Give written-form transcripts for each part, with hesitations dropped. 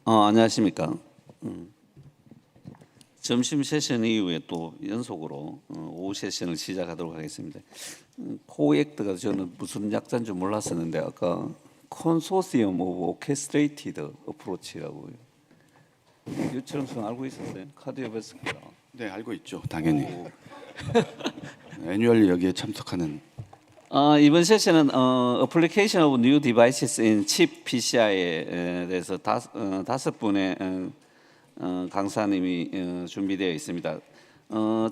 안녕하십니까. 점심 세션 이후에 또 연속으로 오후 세션을 시작하도록 하겠습니다. 코엑트가 저는 무슨 약자인 줄 몰랐었는데 아까 컨소시엄 오브 오케스트레이티드 어프로치라고요. 유철웅 씨 알고 있었어요? 카디오베스크라. 네, 알고 있죠. 당연히. 애뉴얼리 여기에 참석하는. 이번 세션은 Application of New Devices in Chip PCI에 대해서 다섯 분의 강사님이 준비되어 있습니다.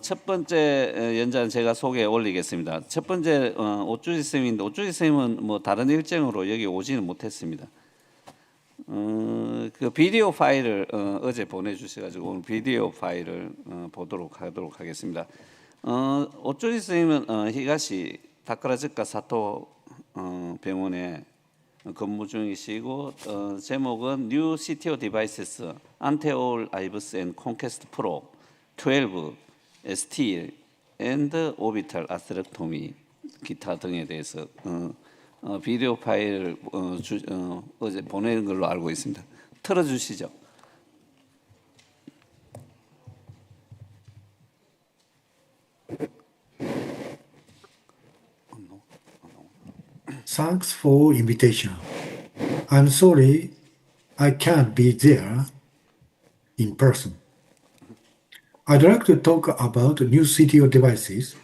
첫 번째 연자는 제가 소개해 올리겠습니다. 첫 번째 오쭈지 쌤인데 오쭈지 쌤은 뭐 다른 일정으로 여기 오지는 못했습니다. 그 비디오 파일을 어제 보내주셔가지고 오늘 비디오 파일을 보도록 하겠습니다. 오쭈지 쌤은 히가시 다카라즈카 사토 병원에 근무 중이시고 제목은 New CTO Devices, Anteol IVUS and Conquest Pro 12, ST and Orbital Atherectomy 기타 등에 대해서 비디오 파일을 어제 보내는 걸로 알고 있습니다. 틀어주시죠. Thanks for invitation. I'm sorry I can't be there in person. I'd like to talk about new CTO devices,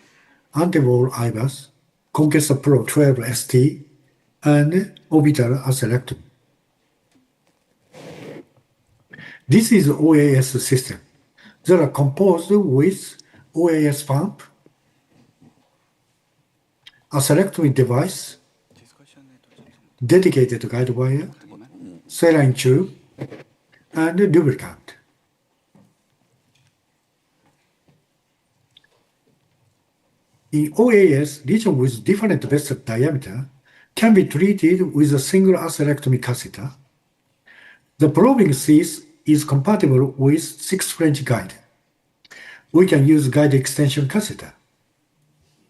Antevol IVUS, Conquest Pro 12 ST, and Orbital Atherectomy. This is OAS system. They are composed with OAS pump, atherectomy device, dedicated guide wire, saline tube, and lubricant. In OAS, region with different vessel diameter can be treated with a single atherectomy catheter. The probing sheath is compatible with 6 French guide. We can use guide extension catheter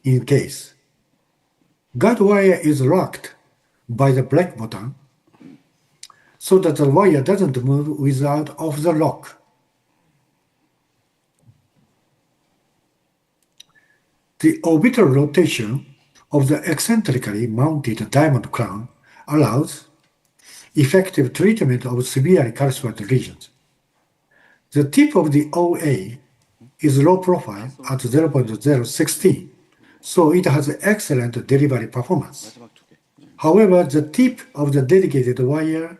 in case. Guide wire is locked by the black button so that the wire doesn't move without off the lock. The orbital rotation of the eccentrically mounted diamond crown allows effective treatment of severely calcified lesions. The tip of the OA is low profile at 0.016, so it has excellent delivery performance. However, the tip of the dedicated wire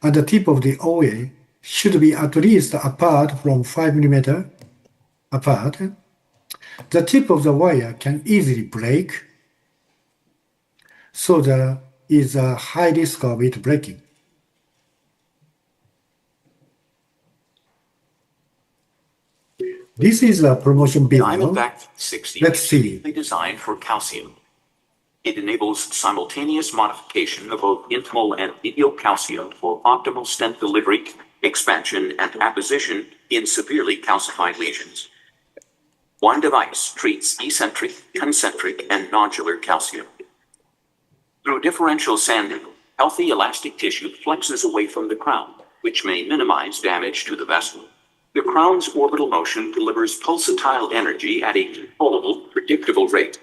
and the tip of the OA should be at least apart from 5 mm apart. The tip of the wire can easily break, so there is a high risk of it breaking. This is a promotion video. Diamondback 60 Let's see. is designed for calcium. It enables simultaneous modification of both intimal and medial calcium for optimal stent delivery, expansion, and apposition in severely calcified lesions. One device treats eccentric, concentric, and nodular calcium. Through differential sanding, healthy elastic tissue flexes away from the crown, which may minimize damage to the vessel. The crown's orbital motion delivers pulsatile energy at a controllable, predictable rate,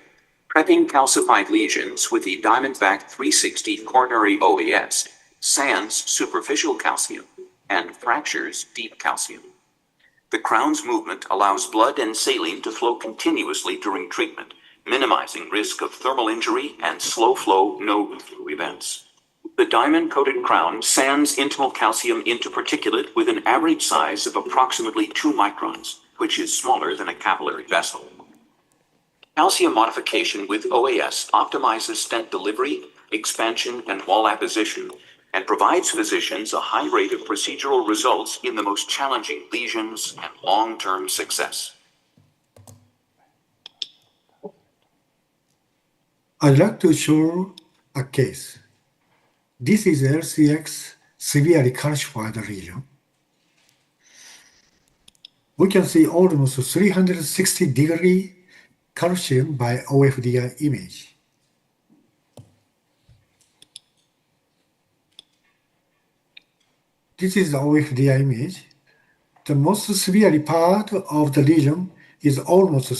prepping calcified lesions with the Diamondback 360 coronary OAS, sands superficial calcium, and fractures deep calcium. The crown's movement allows blood and saline to flow continuously during treatment, minimizing risk of thermal injury and slow-flow no-flow events. The diamond-coated crown sands intimal calcium into particulate with an average size of approximately 2 microns, which is smaller than a capillary vessel. Calcium modification with OAS optimizes stent delivery, expansion, and wall apposition, and provides physicians a high rate of procedural results in the most challenging lesions and long-term success. I'd like to show a case. This is LCX severely calcified region. We can see almost 360-degree calcium by OFDI image. This is the OFDI image. The most severe part of the lesion is almost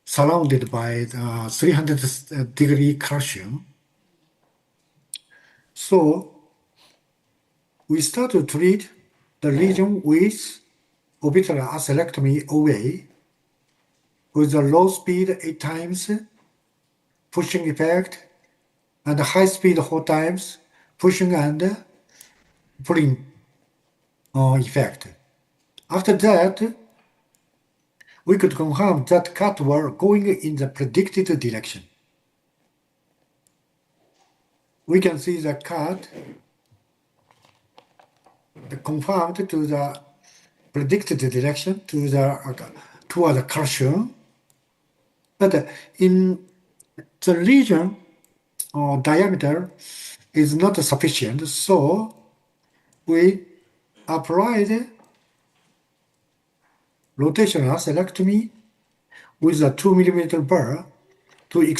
surrounded by 300-degree calcium. So we start to treat the lesion with orbital atherectomy OA with a low speed 8 times pushing effect and high speed 4 times pushing and pulling effect. After that, we could confirm that cut were going in the predicted direction. We can see the cut confirmed to the predicted direction toward the calcium. But in the lesion diameter is not sufficient, so we applied rotational atherectomy with a 2 millimeter bar to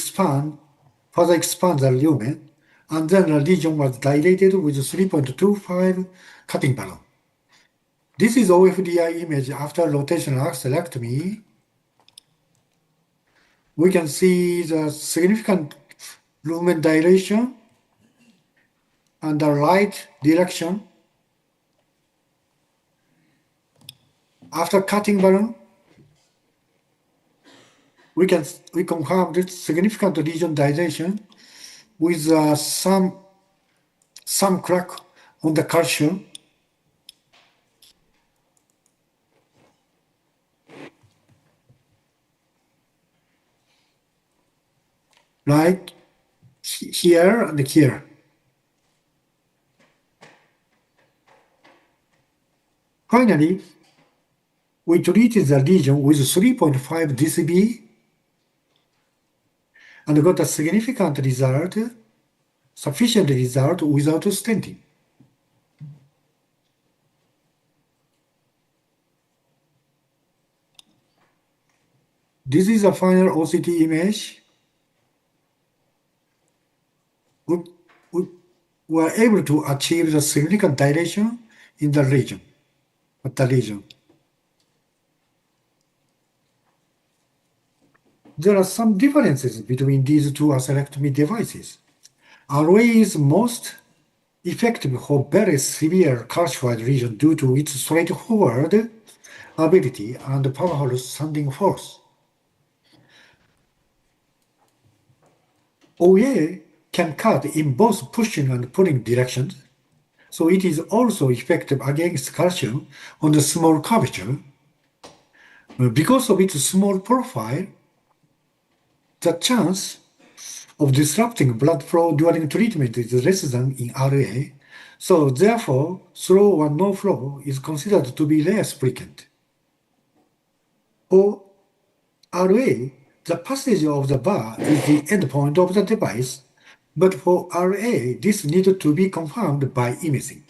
further expand the lumen, and then the lesion was dilated with 3.25 cutting balloon. This is OFDI image after rotational atherectomy. We can see the significant lumen dilation and the right direction. After cutting balloon, we confirm this significant lesion dilation with some crack on the calcium. Like here and here. Finally, we treated the lesion with 3.5 dB and got a significant result, sufficient result without stenting. This is a final OCT image. We were able to achieve the significant dilation in the lesion. There are some differences between these two atherectomy devices. ROA is most effective for very severe calcified lesion due to its straightforward ability and powerful standing force. OA can cut in both pushing and pulling directions, so it is also effective against calcium on the small curvature. Because of its small profile, the chance of disrupting blood flow during treatment is less than in RA, so therefore slow or no flow is considered to be less frequent. For RA, the passage of the bar is the endpoint of the device, but for RA, this needed to be confirmed by imaging.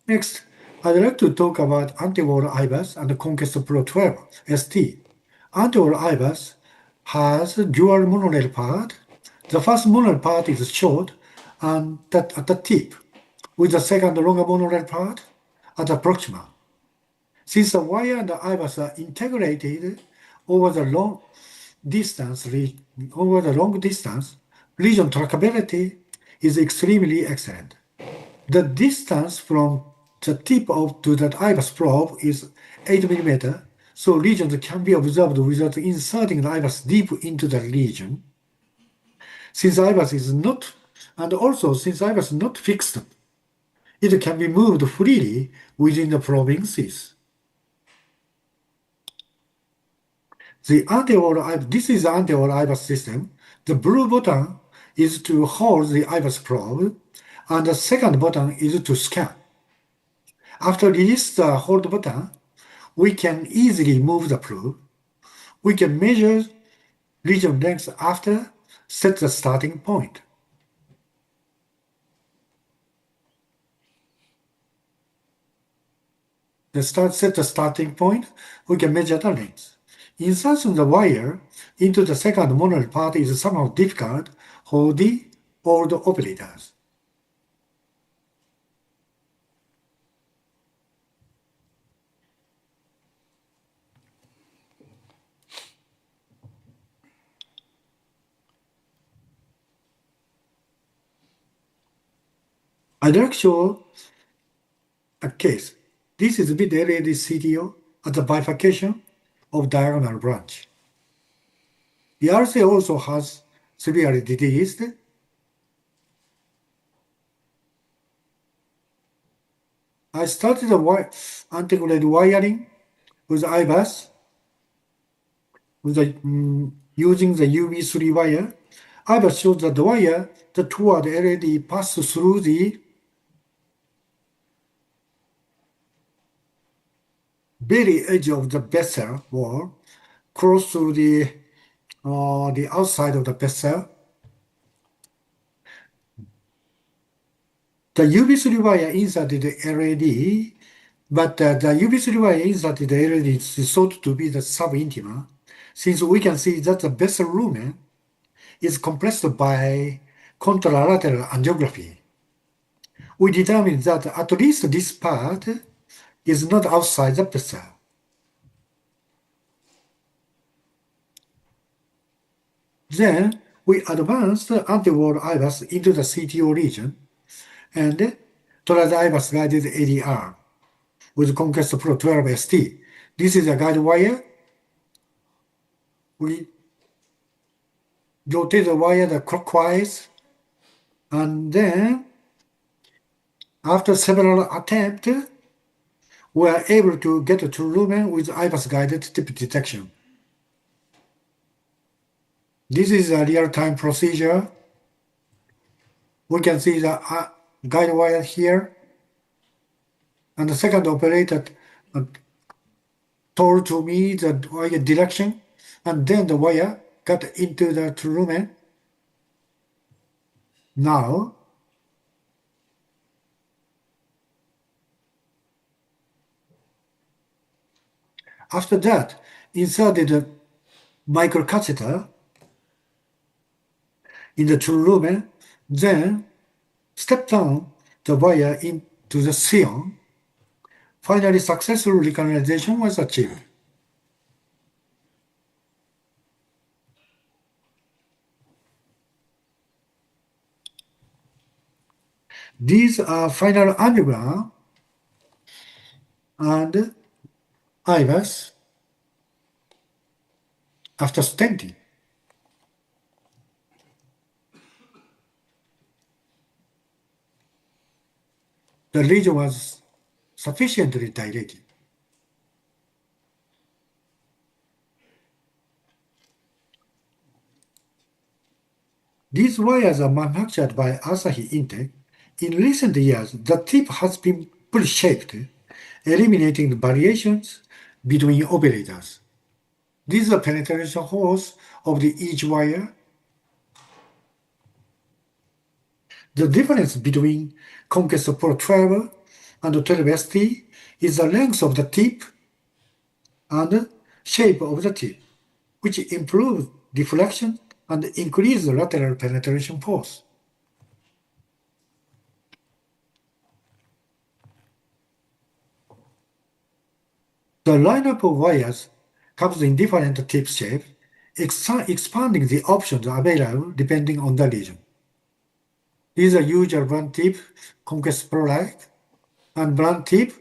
Next, I'd like to talk about anti-wall IVUS and Conquest Pro 12 ST. Anti-wall IVUS has a dual monorail part. The first monorail part is short and at the tip, with the second longer monorail part at the proximal. Since the wire and the IVUS are integrated over the long distance, lesion trackability is extremely excellent. The distance from the tip to the IVUS probe is 8 mm, so lesions can be observed without inserting the IVUS deep into the lesion. Since IVUS is not fixed, it can be moved freely within the probing sheath. This is the anti-wall IVUS system. The blue button is to hold the IVUS probe, and the second button is to scan. After release the hold button, we can easily move the probe. We can measure lesion length after set the starting point. Set the starting point, we can measure the length. Inserting the wire into the second monorail part is somehow difficult for the all the operators. I'd like to show a case. This is with LED CDO at the bifurcation of diagonal branch. The RC also has severely diseased. I started the anti-grade wiring with IBUS with using the UV3 wire. IBUS shows that the wire that toward LED passes through the very edge of the bezel wall, cross through the outside of the bezel. The UV3 wire inserted the LED, but the UV3 wire inserted the LED is thought to be the sub-intima, since we can see that the bezel lumen is compressed by contralateral angiography. We determined that at least this part is not outside the bezel. Then we advanced the anti-wall IBUS into the CTO region and tried the IBUS guided ADR with Conquest Pro 12 ST. This is a guide wire. We rotate the wire clockwise, and then after several attempts, we are able to get a true lumen with IBUS guided tip detection. This is a real-time procedure. We can see the guide wire here, and the second operator told to me the wire direction, and then the wire got into the true lumen. Now, after that, inserted a microcatheter in the true lumen, then step down the wire into the Sion. Finally, successful recanalization was achieved. These are final angiogram and IBUS after stenting. The region was sufficiently dilated. These wires are manufactured by Asahi Intec. In recent years, the tip has been pre-shaped, eliminating the variations between operators. These are penetration holes of each wire. The difference between Conquest Pro 12 and 12 ST is the length of the tip and shape of the tip, which improves deflection and increases lateral penetration force. The lineup of wires comes in different tip shapes, expanding the options available depending on the region. These are usual brand tip, Conquest Pro Lite, and brand tip,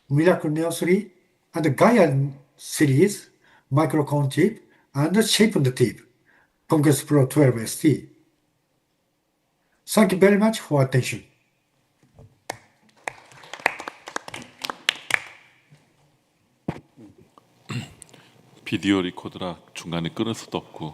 Miracle Neo 3, and the Gaia series, Microcon tip, and the shapened tip, Conquest Pro 12 ST. Thank you very much for attention. 비디오 리코더라 중간에 끊을 수도 없고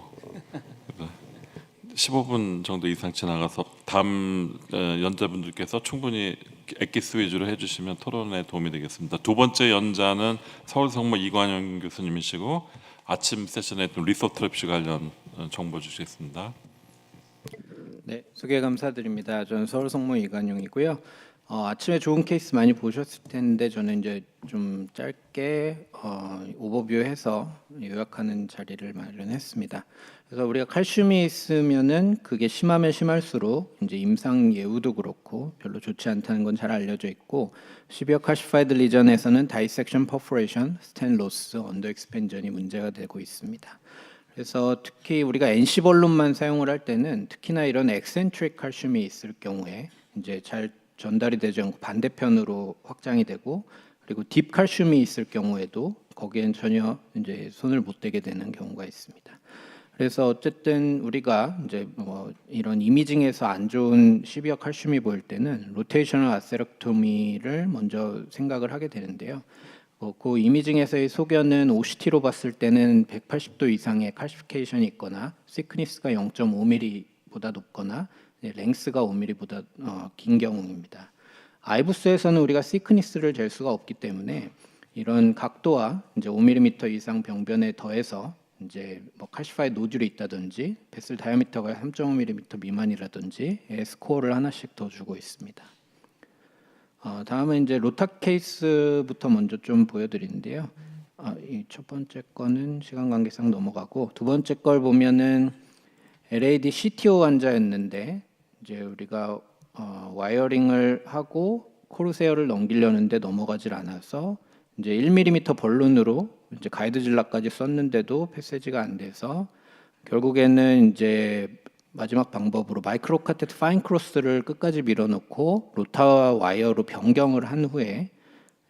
15분 정도 이상 지나가서 다음 연자분들께서 충분히 엑기스 위주로 해주시면 토론에 도움이 되겠습니다. 두 번째 연자는 서울성모 이관영 교수님이시고 아침 세션에 리소트 트래픽 관련 정보 주시겠습니다. 네, 소개 감사드립니다. 저는 서울성모 이관용이고요. 아침에 좋은 케이스 많이 보셨을 텐데 저는 이제 좀 짧게 오버뷰해서 요약하는 자리를 마련했습니다. 그래서 우리가 칼슘이 있으면은 그게 심하면 심할수록 이제 임상 예후도 그렇고 별로 좋지 않다는 건 잘 알려져 있고 시비어 칼시파이드 리전에서는 다이섹션 퍼포레이션, 스텐 로스, 언더 익스펜전이 문제가 되고 있습니다. 그래서 특히 우리가 NC 벌룬만 사용을 할 때는 특히나 이런 엑센트릭 칼슘이 있을 경우에 이제 잘 전달이 되지 않고 반대편으로 확장이 되고 그리고 딥 칼슘이 있을 경우에도 거기엔 전혀 이제 손을 못 대게 되는 경우가 있습니다. 그래서 어쨌든 우리가 이제 뭐 이런 이미징에서 안 좋은 시비어 칼슘이 보일 때는 로테이셔널 아세렉토미를 먼저 생각을 하게 되는데요. 그 이미징에서의 소견은 OCT로 봤을 때는 180도 이상의 칼시피케이션이 있거나 시크니스가 0.5mm보다 높거나 랭스가 5mm보다 긴 경우입니다. 아이부스에서는 우리가 시크니스를 잴 수가 없기 때문에 이런 각도와 이제 5mm 이상 병변에 더해서 이제 뭐 칼시파이 노즐이 있다든지 베슬 다이아미터가 3.5mm 미만이라든지 스코어를 하나씩 더 주고 있습니다. 다음은 이제 로타 케이스부터 먼저 좀 보여드리는데요. 이 첫 번째 거는 시간 관계상 넘어가고 두 번째 걸 보면은 LAD CTO 환자였는데 이제 우리가 와이어링을 하고 코르세어를 넘기려는데 넘어가질 않아서 이제 1mm 벌룬으로 이제 가이드 질라까지 썼는데도 패세지가 안 돼서 결국에는 이제 마지막 방법으로 마이크로 카테트 파인 크로스를 끝까지 밀어넣고 로타 와이어로 변경을 한 후에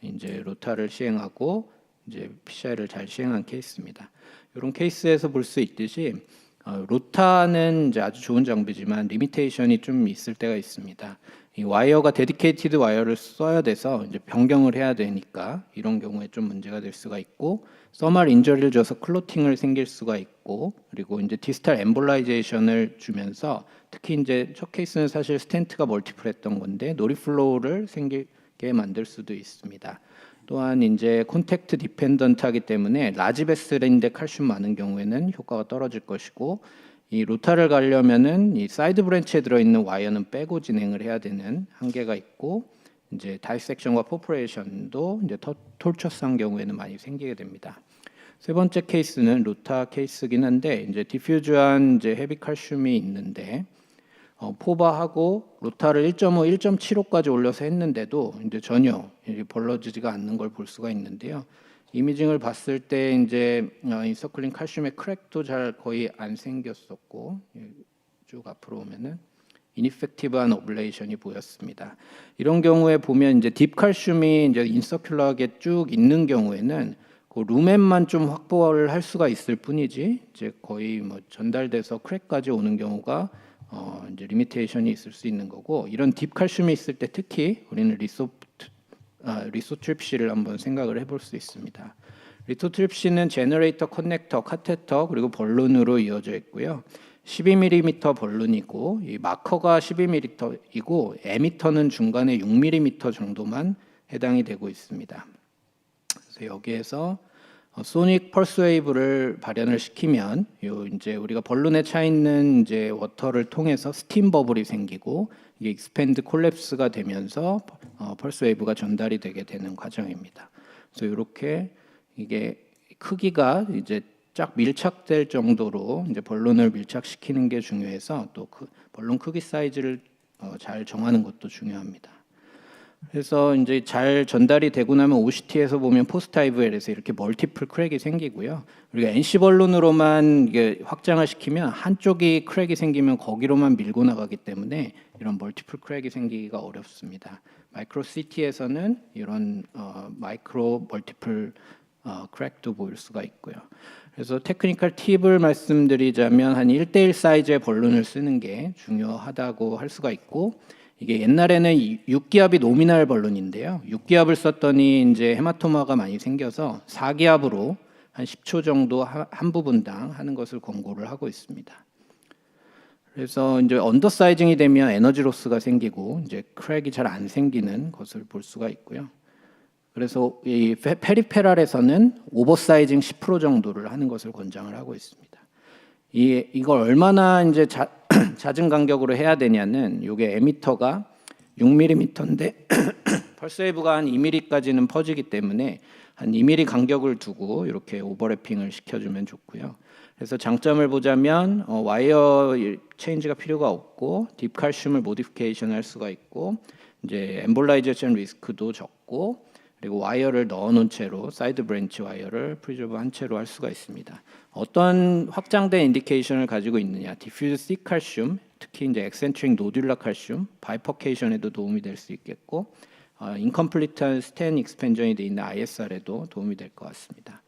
이제 로타를 시행하고 이제 PCI를 잘 시행한 케이스입니다. 이런 케이스에서 볼 수 있듯이 로타는 이제 아주 좋은 장비지만 리미테이션이 좀 있을 때가 있습니다. 이 와이어가 데디케이티드 와이어를 써야 돼서 이제 변경을 해야 되니까 이런 경우에 좀 문제가 될 수가 있고 서멀 인저리를 줘서 클로팅을 생길 수가 있고 그리고 이제 디스탈 엠볼라이제이션을 주면서 특히 이제 첫 케이스는 사실 스텐트가 멀티플했던 건데 노리플로우를 생기게 만들 수도 있습니다. 또한 이제 콘택트 디펜던트하기 때문에 라지 베슬인데 칼슘 많은 경우에는 효과가 떨어질 것이고 이 로타를 가려면은 이 사이드 브랜치에 들어있는 와이어는 빼고 진행을 해야 되는 한계가 있고 이제 다이섹션과 포퍼레이션도 이제 톨처스한 경우에는 많이 생기게 됩니다. 세 번째 케이스는 로타 케이스긴 한데 이제 디퓨즈한 이제 헤비 칼슘이 있는데 포바하고 로타를 1.5, 1.75까지 올려서 했는데도 이제 전혀 벌어지지가 않는 걸 볼 수가 있는데요. 이미징을 봤을 때 이제 인서클링 칼슘의 크랙도 잘 거의 안 생겼었고 쭉 앞으로 오면은 이니펙티브한 오블레이션이 보였습니다. 이런 경우에 보면 이제 딥 칼슘이 이제 인서큘러하게 쭉 있는 경우에는 그 루멘만 좀 확보를 할 수가 있을 뿐이지 이제 거의 뭐 전달돼서 크랙까지 오는 경우가 이제 리미테이션이 있을 수 있는 거고 이런 딥 칼슘이 있을 때 특히 우리는 리소트립시를 한번 생각을 해볼 수 있습니다. 리소트립시는 제너레이터, 커넥터, 카테터 그리고 벌룬으로 이어져 있고요. 12mm 벌룬이고 이 마커가 12mm이고 에미터는 중간에 6mm 정도만 해당이 되고 있습니다. 그래서 여기에서 소닉 펄스 웨이브를 발현을 시키면 요 이제 우리가 벌룬에 차 있는 이제 워터를 통해서 스팀 버블이 생기고 이게 익스팬드 콜랩스가 되면서 펄스 웨이브가 전달이 되게 되는 과정입니다. 그래서 이렇게 이게 크기가 이제 쫙 밀착될 정도로 이제 벌룬을 밀착시키는 게 중요해서 또 그 벌룬 크기 사이즈를 잘 정하는 것도 중요합니다. 그래서 이제 잘 전달이 되고 나면 OCT에서 보면 포스타이브엘에서 이렇게 멀티플 크랙이 생기고요. 우리가 NC 벌룬으로만 이게 확장을 시키면 한쪽이 크랙이 생기면 거기로만 밀고 나가기 때문에 이런 멀티플 크랙이 생기기가 어렵습니다. 마이크로 CT에서는 이런 마이크로 멀티플 크랙도 보일 수가 있고요. 그래서 테크니컬 팁을 말씀드리자면 한 1:1 사이즈의 벌룬을 쓰는 게 중요하다고 할 수가 있고 이게 옛날에는 6기압이 노미널 벌룬인데요. 6기압을 썼더니 이제 헤마토마가 많이 생겨서 4기압으로 한 10초 정도 한 부분당 하는 것을 권고를 하고 있습니다. 그래서 이제 언더 사이징이 되면 에너지 로스가 생기고 이제 크랙이 잘 안 생기는 것을 볼 수가 있고요. 그래서 이 페리페랄에서는 오버사이징 10% 정도를 하는 것을 권장을 하고 있습니다. 이걸 얼마나 이제 잦은 간격으로 해야 되냐는 이게 에미터가 6mm인데 펄스 웨이브가 한 2mm까지는 퍼지기 때문에 한 2mm 간격을 두고 이렇게 오버래핑을 시켜주면 좋고요. 그래서 장점을 보자면 와이어 체인지가 필요가 없고 딥칼슘을 모디피케이션 할 수가 있고 이제 엠볼라이제이션 리스크도 적고 그리고 와이어를 넣어놓은 채로 사이드 브랜치 와이어를 프리저브 한 채로 할 수가 있습니다. 어떤 확장된 인디케이션을 가지고 있느냐? 디퓨즈 C 칼슘, 특히 이제 엑센트릭 노듈라 칼슘, 바이퍼케이션에도 도움이 될 수 있겠고, 인컴플리트한 스텐 익스펜전이 돼 있는 ISR에도 도움이 될 것 같습니다.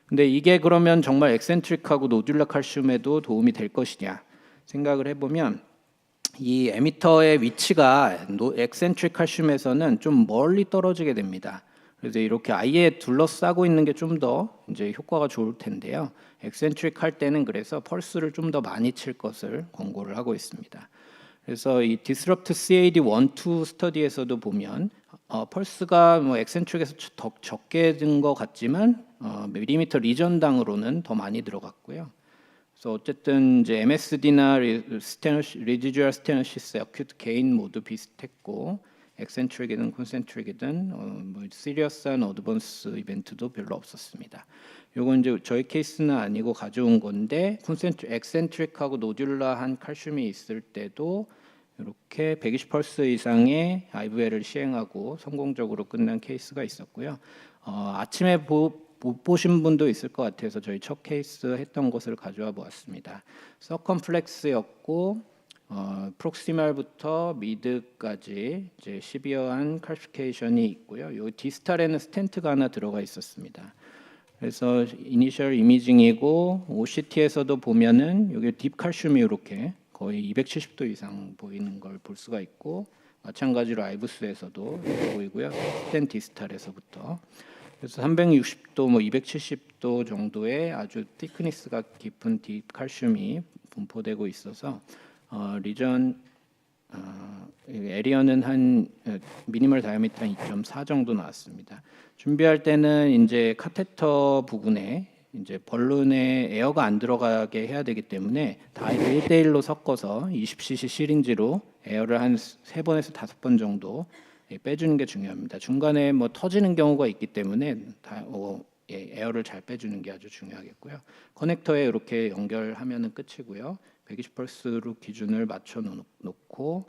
근데 이게 그러면 정말 엑센트릭하고 노듈라 칼슘에도 도움이 될 것이냐 생각을 해보면 이 에미터의 위치가 엑센트릭 칼슘에서는 좀 멀리 떨어지게 됩니다. 그래서 이렇게 아예 둘러싸고 있는 게 좀 더 이제 효과가 좋을 텐데요. 엑센트릭 할 때는 그래서 펄스를 좀 더 많이 칠 것을 권고를 하고 있습니다. 그래서 이 Disrupt CAD 1-2 스터디에서도 보면 펄스가 뭐 엑센트릭에서 더 적게 든 것 같지만 밀리미터 리전당으로는 더 많이 들어갔고요. 그래서 어쨌든 이제 MSD나 리지듀얼 스테노시스 어큐트 게인 모두 비슷했고 엑센트릭이든 콘센트릭이든 뭐 시리어스한 어드밴스 이벤트도 별로 없었습니다. 요건 이제 저희 케이스는 아니고 가져온 건데 엑센트릭하고 노듈라한 칼슘이 있을 때도 이렇게 120 펄스 이상의 IVL을 시행하고 성공적으로 끝난 케이스가 있었고요. 아침에 못 보신 분도 있을 것 같아서 저희 첫 케이스 했던 것을 가져와 보았습니다. 서컴플렉스였고 프록시말부터 미드까지 이제 시비어한 칼피케이션이 있고요. 요 디스탈에는 스텐트가 하나 들어가 있었습니다. 그래서 이니셜 이미징이고 OCT에서도 보면은 여기 딥 칼슘이 이렇게 거의 270도 이상 보이는 걸 볼 수가 있고 마찬가지로 아이부스에서도 보이고요. 스텐 디스탈에서부터 그래서 360도, 뭐 270도 정도의 아주 티크니스가 깊은 딥 칼슘이 분포되고 있어서 에리어는 한 미니멀 다이아미터 2.4 정도 나왔습니다. 준비할 때는 이제 카테터 부분에 이제 벌룬에 에어가 안 들어가게 해야 되기 때문에 다 1대1로 섞어서 20cc 시린지로 에어를 한 3번에서 5번 정도 빼주는 게 중요합니다. 중간에 뭐 터지는 경우가 있기 때문에 에어를 잘 빼주는 게 아주 중요하겠고요. 커넥터에 이렇게 연결하면은 끝이고요. 120펄스로 기준을 맞춰 놓고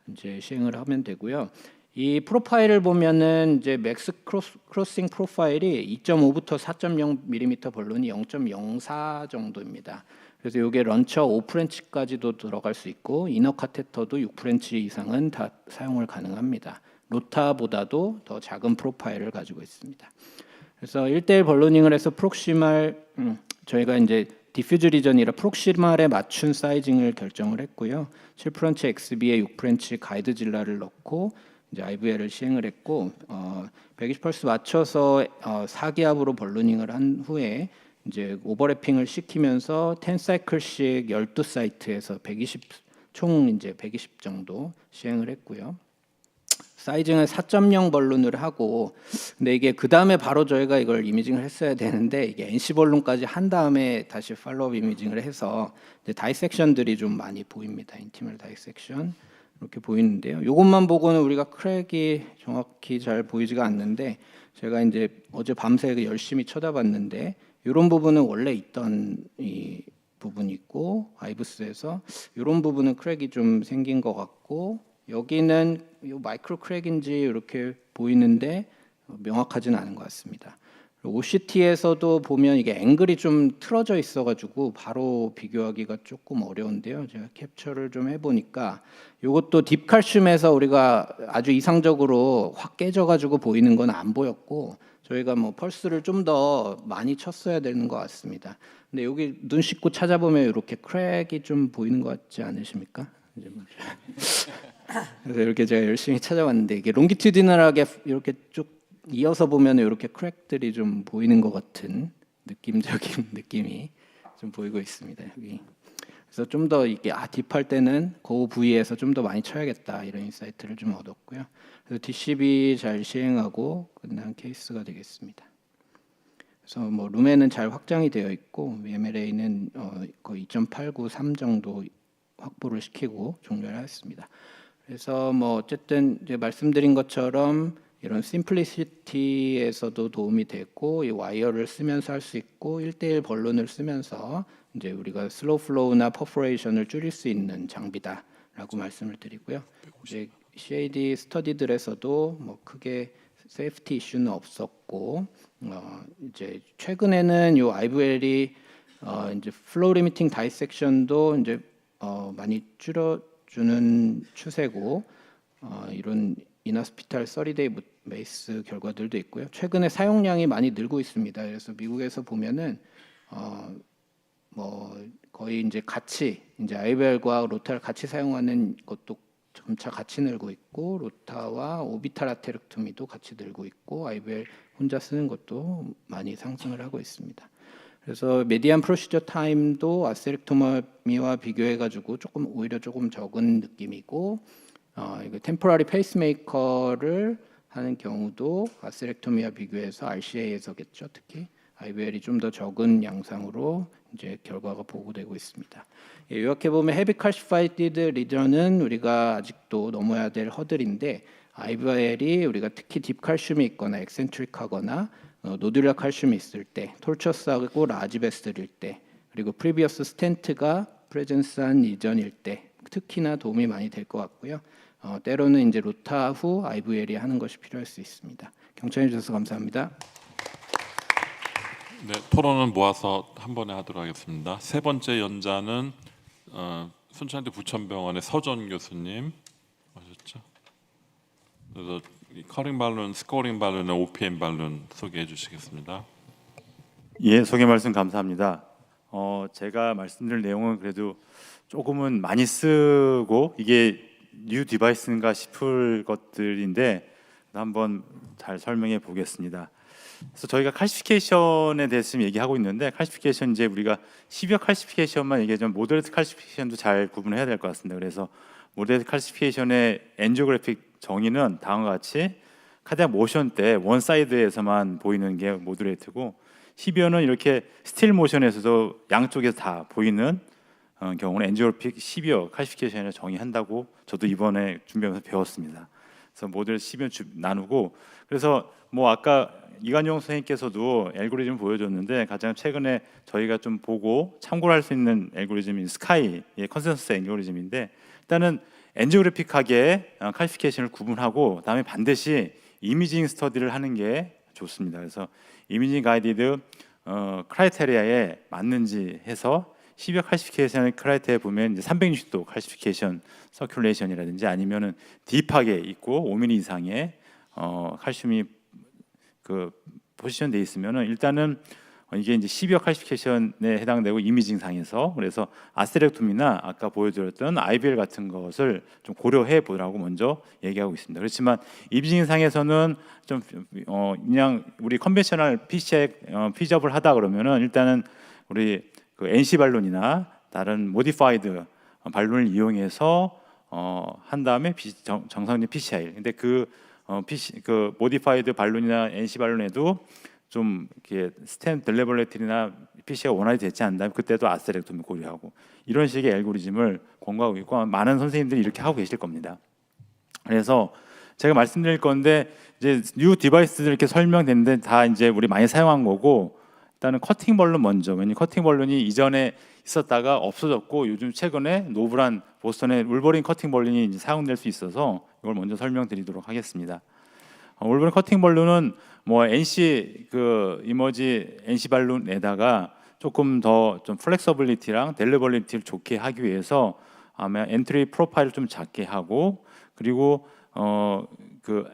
이제 시행을 하면 되고요. 이 프로파일을 보면은 이제 맥스 크로싱 프로파일이 2.5부터 4.0mm 벌룬이 0.04 정도입니다. 그래서 이게 런처 5프렌치까지도 들어갈 수 있고 이너 카테터도 6프렌치 이상은 다 사용을 가능합니다. 로타보다도 더 작은 프로파일을 가지고 있습니다. 그래서 1대1 벌루닝을 해서 프록시말 저희가 이제 디퓨즈 리전이라 프록시말에 맞춘 사이징을 결정을 했고요. 7프렌치 XB에 6프렌치 가이드 질라를 넣고 이제 IVL을 시행을 했고 120펄스 맞춰서 4기압으로 벌루닝을 한 후에 이제 오버래핑을 시키면서 10사이클씩 12사이트에서 120 총 이제 120 정도 시행을 했고요. 사이징을 4.0 벌룬을 하고 근데 이게 그 다음에 바로 저희가 이걸 이미징을 했어야 되는데 이게 NC 벌룬까지 한 다음에 다시 팔로업 이미징을 해서 이제 다이섹션들이 좀 많이 보입니다. 인티멀 다이섹션 이렇게 보이는데요. 이것만 보고는 우리가 크랙이 정확히 잘 보이지가 않는데 제가 이제 어제 밤새 열심히 쳐다봤는데 이런 부분은 원래 있던 이 부분이 있고 아이부스에서 이런 부분은 크랙이 좀 생긴 것 같고 여기는 이 마이크로 크랙인지 이렇게 보이는데 명확하지는 않은 것 같습니다. OCT에서도 보면 이게 앵글이 좀 틀어져 있어가지고 바로 비교하기가 조금 어려운데요. 제가 캡처를 좀 해보니까 이것도 딥칼슘에서 우리가 아주 이상적으로 확 깨져가지고 보이는 건 안 보였고 저희가 뭐 펄스를 좀 더 많이 쳤어야 되는 것 같습니다. 근데 여기 눈 씻고 찾아보면 이렇게 크랙이 좀 보이는 것 같지 않으십니까? 이제 그래서 이렇게 제가 열심히 찾아봤는데 이게 롱기튜디널하게 이렇게 쭉 이어서 보면 이렇게 크랙들이 좀 보이는 것 같은 느낌적인 느낌이 좀 보이고 있습니다. 여기. 그래서 좀 더 이게 딥할 때는 그 부위에서 좀 더 많이 쳐야겠다 이런 인사이트를 좀 얻었고요. 그래서 DCB 잘 시행하고 끝난 케이스가 되겠습니다. 그래서 뭐 룸에는 잘 확장이 되어 있고 MLA는 거의 2.893 정도 확보를 시키고 종료를 했습니다. 그래서 뭐 어쨌든 이제 말씀드린 것처럼 이런 심플리시티에서도 도움이 되고 이 와이어를 쓰면서 할 수 있고 1:1 벌룬을 쓰면서 이제 우리가 슬로우 플로우나 퍼포레이션을 줄일 수 있는 장비다라고 말씀을 드리고요. 이제 CAD 스터디들에서도 뭐 크게 세이프티 이슈는 없었고 이제 최근에는 요 IVL이 이제 플로우 리미팅 다이섹션도 이제 많이 줄여주는 추세고 이런 이너스피탈 30데이 메이스 결과들도 있고요. 최근에 사용량이 많이 늘고 있습니다. 그래서 미국에서 보면은 뭐 거의 이제 같이 이제 IVL과 로타를 같이 사용하는 것도 점차 같이 늘고 있고 로타와 오비탈 아테렉토미도 같이 늘고 있고 IVL 혼자 쓰는 것도 많이 상승을 하고 있습니다. 그래서 메디안 프로시저 타임도 아스테렉토미와 비교해 가지고 오히려 조금 적은 느낌이고 이거 템포러리 페이스메이커를 하는 경우도 아스테렉토미와 비교해서 RCA에서겠죠. 특히 IVL이 좀 더 적은 양상으로 이제 결과가 보고되고 있습니다. 요약해 보면 헤비 칼시파이드 리저는 우리가 아직도 넘어야 될 허들인데 IVL이 우리가 특히 딥칼슘이 있거나 엑센트릭하거나 노듈러 칼슘이 있을 때, 톨처스하고 라지 베슬일 때, 그리고 프리비어스 스텐트가 프레젠스한 리전일 때 특히나 도움이 많이 될 것 같고요. 때로는 이제 로타 후 IVL이 하는 것이 필요할 수 있습니다. 경청해 주셔서 감사합니다. 네, 토론은 모아서 한 번에 하도록 하겠습니다. 세 번째 연자는 순천대 부천병원의 서전 교수님 하셨죠? 그래서 이 커링 발룬, 스코링 발룬, OPM 발룬 소개해 주시겠습니다. 예, 소개 말씀 감사합니다. 제가 말씀드릴 내용은 그래도 조금은 많이 쓰고 이게 뉴 디바이스인가 싶을 것들인데 한번 잘 설명해 보겠습니다. 그래서 저희가 칼시피케이션에 대해서 지금 얘기하고 있는데 칼시피케이션 이제 우리가 시비어 칼시피케이션만 얘기하자면 모더레이트 칼시피케이션도 잘 구분해야 될 것 같습니다. 그래서 모더레이트 칼시피케이션의 엔지오그래픽 정의는 다음과 같이 카디악 모션 때 원 사이드에서만 보이는 게 모더레이트고 시비어는 이렇게 스틸 모션에서도 양쪽에서 다 보이는 경우는 엔지오그래픽 시비어 칼시피케이션을 정의한다고 저도 이번에 준비하면서 배웠습니다. 그래서 모델 시비어 나누고 그래서 뭐 아까 이관용 선생님께서도 알고리즘 보여줬는데 가장 최근에 저희가 좀 보고 참고를 할 수 있는 알고리즘인 스카이의 컨센서스 알고리즘인데 일단은 엔지오그래픽하게 칼시피케이션을 구분하고 다음에 반드시 이미징 스터디를 하는 게 좋습니다. 그래서 이미징 가이디드 크라이테리아에 맞는지 해서 시비어 칼시피케이션의 크라이테리아 보면 이제 360도 칼시피케이션 서큘레이션이라든지 아니면은 딥하게 있고 5mm 이상의 칼슘이 그 포지션 돼 있으면은 일단은 이게 이제 시비어 칼시피케이션에 해당되고 이미징 상에서 그래서 아스테렉토미나 아까 보여드렸던 IVL 같은 것을 좀 고려해 보라고 먼저 얘기하고 있습니다. 그렇지만 이미징 상에서는 좀 그냥 우리 컨벤셔널 PCI 피접을 하다 그러면은 일단은 우리 그 NC 발론이나 다른 모디파이드 발론을 이용해서 한 다음에 정상적인 PCI. 근데 그 모디파이드 발론이나 NC 발론에도 좀 이렇게 스탠 델레벌레틸이나 PC가 원활히 되지 않는다면 그때도 아스테렉토미 고려하고 이런 식의 알고리즘을 권고하고 있고 많은 선생님들이 이렇게 하고 계실 겁니다. 그래서 제가 말씀드릴 건데 이제 뉴 디바이스들 이렇게 설명됐는데 다 이제 우리 많이 사용한 거고 일단은 커팅 벌룬 먼저. 왜냐면 커팅 벌룬이 이전에 있었다가 없어졌고 요즘 최근에 노블한 보스턴의 울버린 커팅 벌룬이 이제 사용될 수 있어서 이걸 먼저 설명드리도록 하겠습니다. 울버린 커팅 벌룬은 뭐 NC 그 이머지 NC 발룬에다가 조금 더 좀 플렉서빌리티랑 델리버리티를 좋게 하기 위해서 아마 엔트리 프로파일을 좀 작게 하고 그리고 그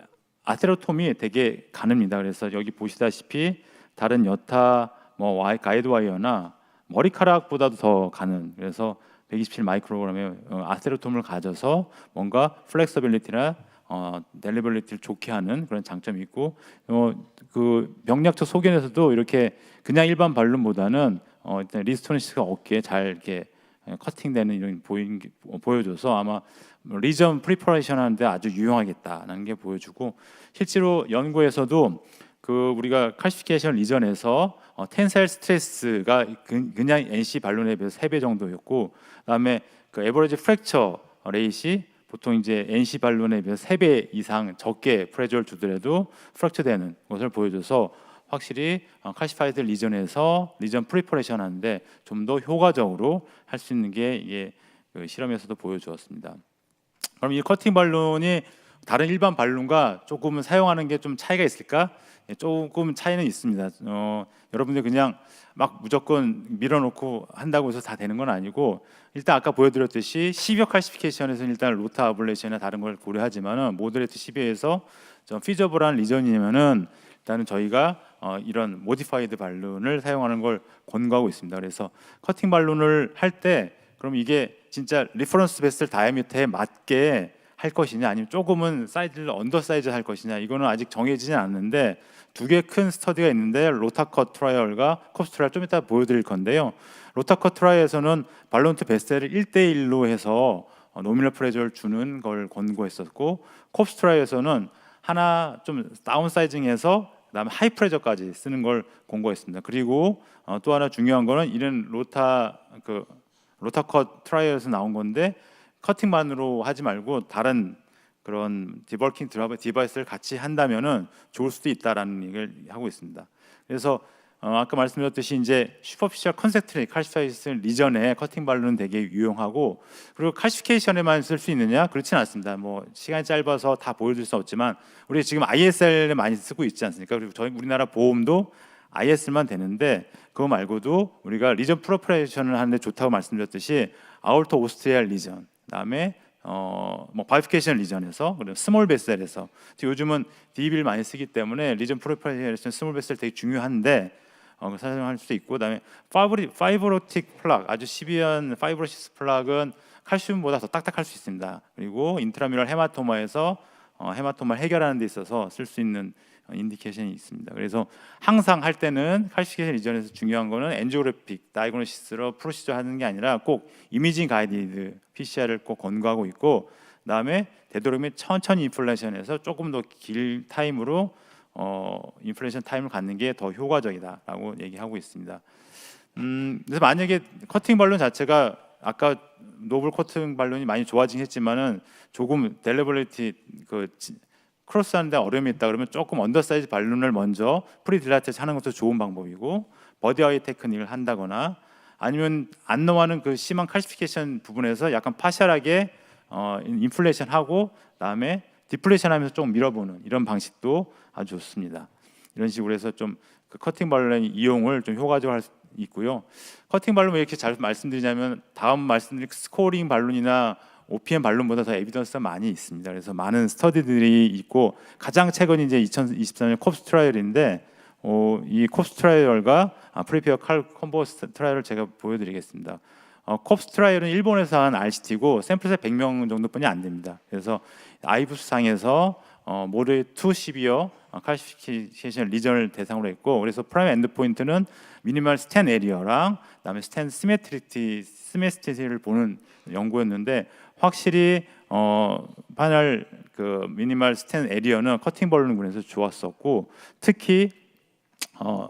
아테로톰이 되게 가늡니다. 그래서 여기 보시다시피 다른 여타 뭐 가이드 와이어나 머리카락보다도 더 가는 그래서 127 마이크로그램의 아테로톰을 가져서 뭔가 플렉서빌리티나 델리버리티를 좋게 하는 그런 장점이 있고 그 병력적 소견에서도 이렇게 그냥 일반 발론보다는 일단 리스토니스가 어깨에 잘 이렇게 커팅되는 이런 보여줘서 아마 리전 프리퍼레이션 하는데 아주 유용하겠다는 게 보여주고 실제로 연구에서도 그 우리가 칼시피케이션 리전에서 텐사일 스트레스가 그냥 NC 발론에 비해서 3배 정도였고 그다음에 그 에버리지 프랙처 레이시 보통 이제 NC 발론에 비해서 3배 이상 적게 프레저를 주더라도 프랙처 되는 것을 보여줘서 확실히 칼시파이드 리전에서 리전 프리퍼레이션 하는데 좀 더 효과적으로 할 수 있는 게 이게 그 실험에서도 보여주었습니다. 그럼 이 커팅 발론이 다른 일반 발론과 조금은 사용하는 게 좀 차이가 있을까? 예, 조금 차이는 있습니다. 여러분들 그냥 막 무조건 밀어놓고 한다고 해서 다 되는 건 아니고 일단 아까 보여드렸듯이 시비어 칼시피케이션에서는 일단 로타 아블레이션이나 다른 걸 고려하지만은 모더레이트 시비어에서 좀 피저블한 리전이면은 일단은 저희가 이런 모디파이드 발론을 사용하는 걸 권고하고 있습니다. 그래서 커팅 발론을 할 때 그럼 이게 진짜 리퍼런스 베슬 다이아미터에 맞게 할 것이냐 아니면 조금은 사이즈를 언더 사이즈 할 것이냐 이거는 아직 정해지진 않는데 두 개 큰 스터디가 있는데 로타컷 트라이얼과 콥스 트라이얼 좀 이따 보여드릴 건데요. 로타컷 트라이얼에서는 발론 투 베셀을 1대1로 해서 노미널 프레저를 주는 걸 권고했었고 콥스 트라이얼에서는 하나 좀 다운 사이징해서 그다음에 하이 프레저까지 쓰는 걸 권고했습니다. 그리고 또 하나 중요한 거는 이런 로타컷 트라이얼에서 나온 건데 커팅만으로 하지 말고 다른 그런 디버킹 디바이스를 같이 한다면은 좋을 수도 있다라는 얘기를 하고 있습니다. 그래서 아까 말씀드렸듯이 이제 슈퍼피셜 컨센트릭 칼시파이션 리전에 커팅 발론은 되게 유용하고 그리고 칼시피케이션에만 쓸 수 있느냐 그렇지는 않습니다. 뭐 시간이 짧아서 다 보여줄 수 없지만 우리 지금 ISL을 많이 쓰고 있지 않습니까? 그리고 저희 우리나라 보험도 IS만 되는데 그거 말고도 우리가 리전 프로퍼레이션을 하는데 좋다고 말씀드렸듯이 아울터 오스트리아 리전 그다음에 뭐 바이피케이션 리전에서 그리고 스몰 베셀에서 요즘은 DB를 많이 쓰기 때문에 리전 프로퍼레이션 스몰 베셀 되게 중요한데 사용할 수 있고 그다음에 파이브로틱 플락 아주 시비한 파이브로시스 플락은 칼슘보다 더 딱딱할 수 있습니다. 그리고 인트라뮤럴 헤마토마에서 헤마토마를 해결하는 데 있어서 쓸 수 있는 인디케이션이 있습니다. 그래서 항상 할 때는 칼시피케이션 이전에서 중요한 거는 엔지오그래픽 다이그노시스로 프로시저 하는 게 아니라 꼭 이미징 가이디드 PCR을 꼭 권고하고 있고 그다음에 되도록이면 천천히 인플레이션에서 조금 더 길 타임으로 인플레이션 타임을 갖는 게 더 효과적이다라고 얘기하고 있습니다. 그래서 만약에 커팅 발론 자체가 아까 노블 커팅 발론이 많이 좋아지긴 했지만은 조금 델레블리티 크로스하는데 어려움이 있다 그러면 조금 언더사이즈 발론을 먼저 프리딜라이트에서 하는 것도 좋은 방법이고 버디아이 테크닉을 한다거나 아니면 안 넘어가는 그 심한 칼시피케이션 부분에서 약간 파셜하게 인플레이션 하고 그다음에 디플레이션 하면서 좀 밀어보는 이런 방식도 아주 좋습니다. 이런 식으로 해서 좀 그 커팅 발론 이용을 좀 효과적으로 할 수 있고요. 커팅 발론 왜 이렇게 잘 말씀드리냐면 다음 말씀드린 스코링 발론이나 OPM 발론보다 더 에비던스가 많이 있습니다. 그래서 많은 스터디들이 있고 가장 최근이 이제 2023년 콥스 트라이얼인데 이 콥스 트라이얼과 프리페어 칼 콤보 트라이얼을 제가 보여드리겠습니다. 콥스 트라이얼은 일본에서 한 RCT고 샘플 사이즈 100명 정도뿐이 안 됩니다. 그래서 아이부스 상에서 모드2 시비어 칼시피케이션 리전을 대상으로 했고 그래서 프라임 엔드 포인트는 미니멀 스탠 에리어랑 그다음에 스탠 시메트리티를 보는 연구였는데 확실히 파널 그 미니멀 스탠 에리어는 커팅 발론군에서 좋았었고 특히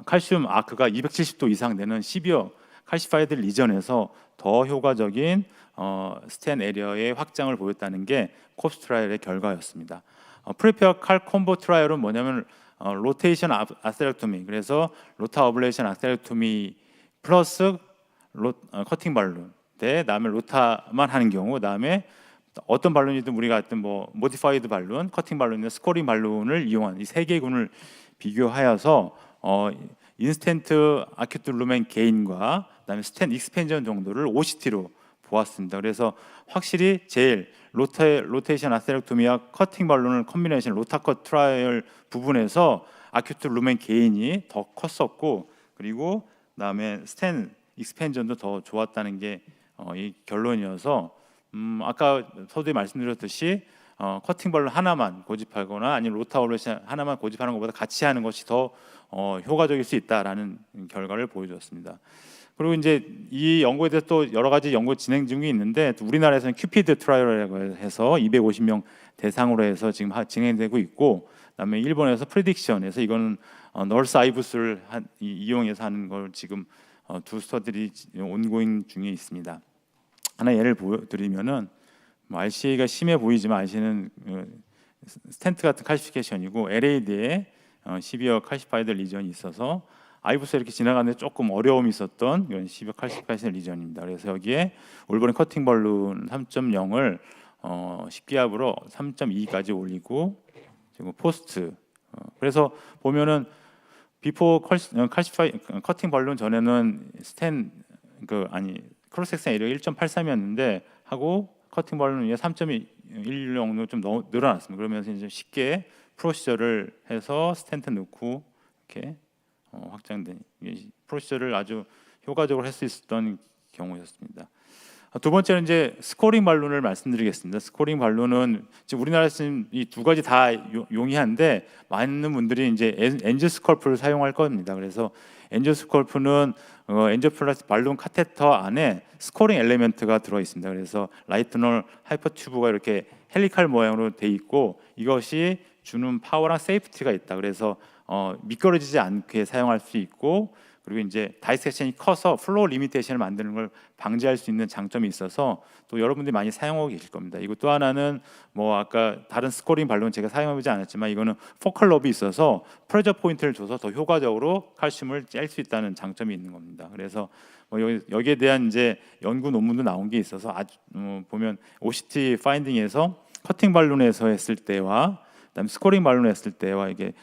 칼슘 아크가 270도 이상 되는 시비어 칼시파이드 리전에서 더 효과적인 스탠 에리어의 확장을 보였다는 게 콥스 트라이얼의 결과였습니다. 프리페어 칼 콤보 트라이얼은 뭐냐면 로테이션 아스테렉토미 그래서 로타 어블레이션 아스테렉토미 플러스 커팅 발론 그다음에 로타만 하는 경우 그다음에 어떤 발론이든 우리가 했던 뭐 모디파이드 발론, 커팅 발론이나 스코링 발론을 이용한 이 세 개군을 비교하여서 인스턴트 아큐트 루멘 게인과 그다음에 스탠 익스펜전 정도를 OCT로 보았습니다. 그래서 확실히 제일 로테이션 아스테렉토미와 커팅 발론을 컴비네이션 로타컷 트라이얼 부분에서 아큐트 루멘 게인이 더 컸었고 그리고 그다음에 스탠 익스펜전도 더 좋았다는 게 이 결론이어서 아까 서두에 말씀드렸듯이 커팅 발론 하나만 고집하거나 아니면 로타 어블레이션 하나만 고집하는 것보다 같이 하는 것이 더 효과적일 수 있다라는 결과를 보여주었습니다. 그리고 이제 이 연구에 대해서 또 여러 가지 연구 진행 중이 있는데 우리나라에서는 큐피드 트라이얼이라고 해서 250명 대상으로 해서 지금 진행되고 있고 그다음에 일본에서 프리딕션에서 이거는 널스 아이부스를 이용해서 하는 걸 지금 두 스터디들이 온고잉 중에 있습니다. 하나 예를 보여드리면은 뭐 RCA가 심해 보이지만 RCA는 스텐트 같은 칼시피케이션이고 LAD에 시비어 칼시파이드 리전이 있어서 아이부스 이렇게 지나가는데 조금 어려움이 있었던 이런 시비어 칼시피케이션 리전입니다. 그래서 여기에 올버린 커팅 발룬 3.0을 10기압으로 3.2까지 올리고 지금 포스트 그래서 보면은 비포 칼시파이 커팅 발룬 전에는 크로스 섹션 에리어가 1.83이었는데 하고 커팅 발룬 위에 3.10로 좀 늘어났습니다. 그러면서 이제 쉽게 프로시저를 해서 스텐트 넣고 이렇게 확장된 프로시저를 아주 효과적으로 할 수 있었던 경우였습니다. 두 번째는 이제 스코링 발룬을 말씀드리겠습니다. 스코링 발룬은 지금 우리나라에서는 이 두 가지 다 용이한데 많은 분들이 이제 엔젤 스컬프를 사용할 겁니다. 그래서 엔젤 스컬프는 엔젤 플러스 발룬 카테터 안에 스코링 엘리멘트가 들어 있습니다. 그래서 라이트널 하이퍼 튜브가 이렇게 헬리칼 모양으로 돼 있고 이것이 주는 파워랑 세이프티가 있다. 그래서 미끄러지지 않게 사용할 수 있고 그리고 이제 다이섹션이 커서 플로우 리미테이션을 만드는 걸 방지할 수 있는 장점이 있어서 또 여러분들이 많이 사용하고 계실 겁니다. 이거 또 하나는 뭐 아까 다른 스코링 발론 제가 사용해보지 않았지만 이거는 포컬 럽이 있어서 프레저 포인트를 줘서 더 효과적으로 칼슘을 짤 수 있다는 장점이 있는 겁니다. 그래서 뭐 여기에 대한 이제 연구 논문도 나온 게 있어서 보면 OCT 파인딩에서 커팅 발론에서 했을 때와 그다음에 스코링 발론 했을 때와 이게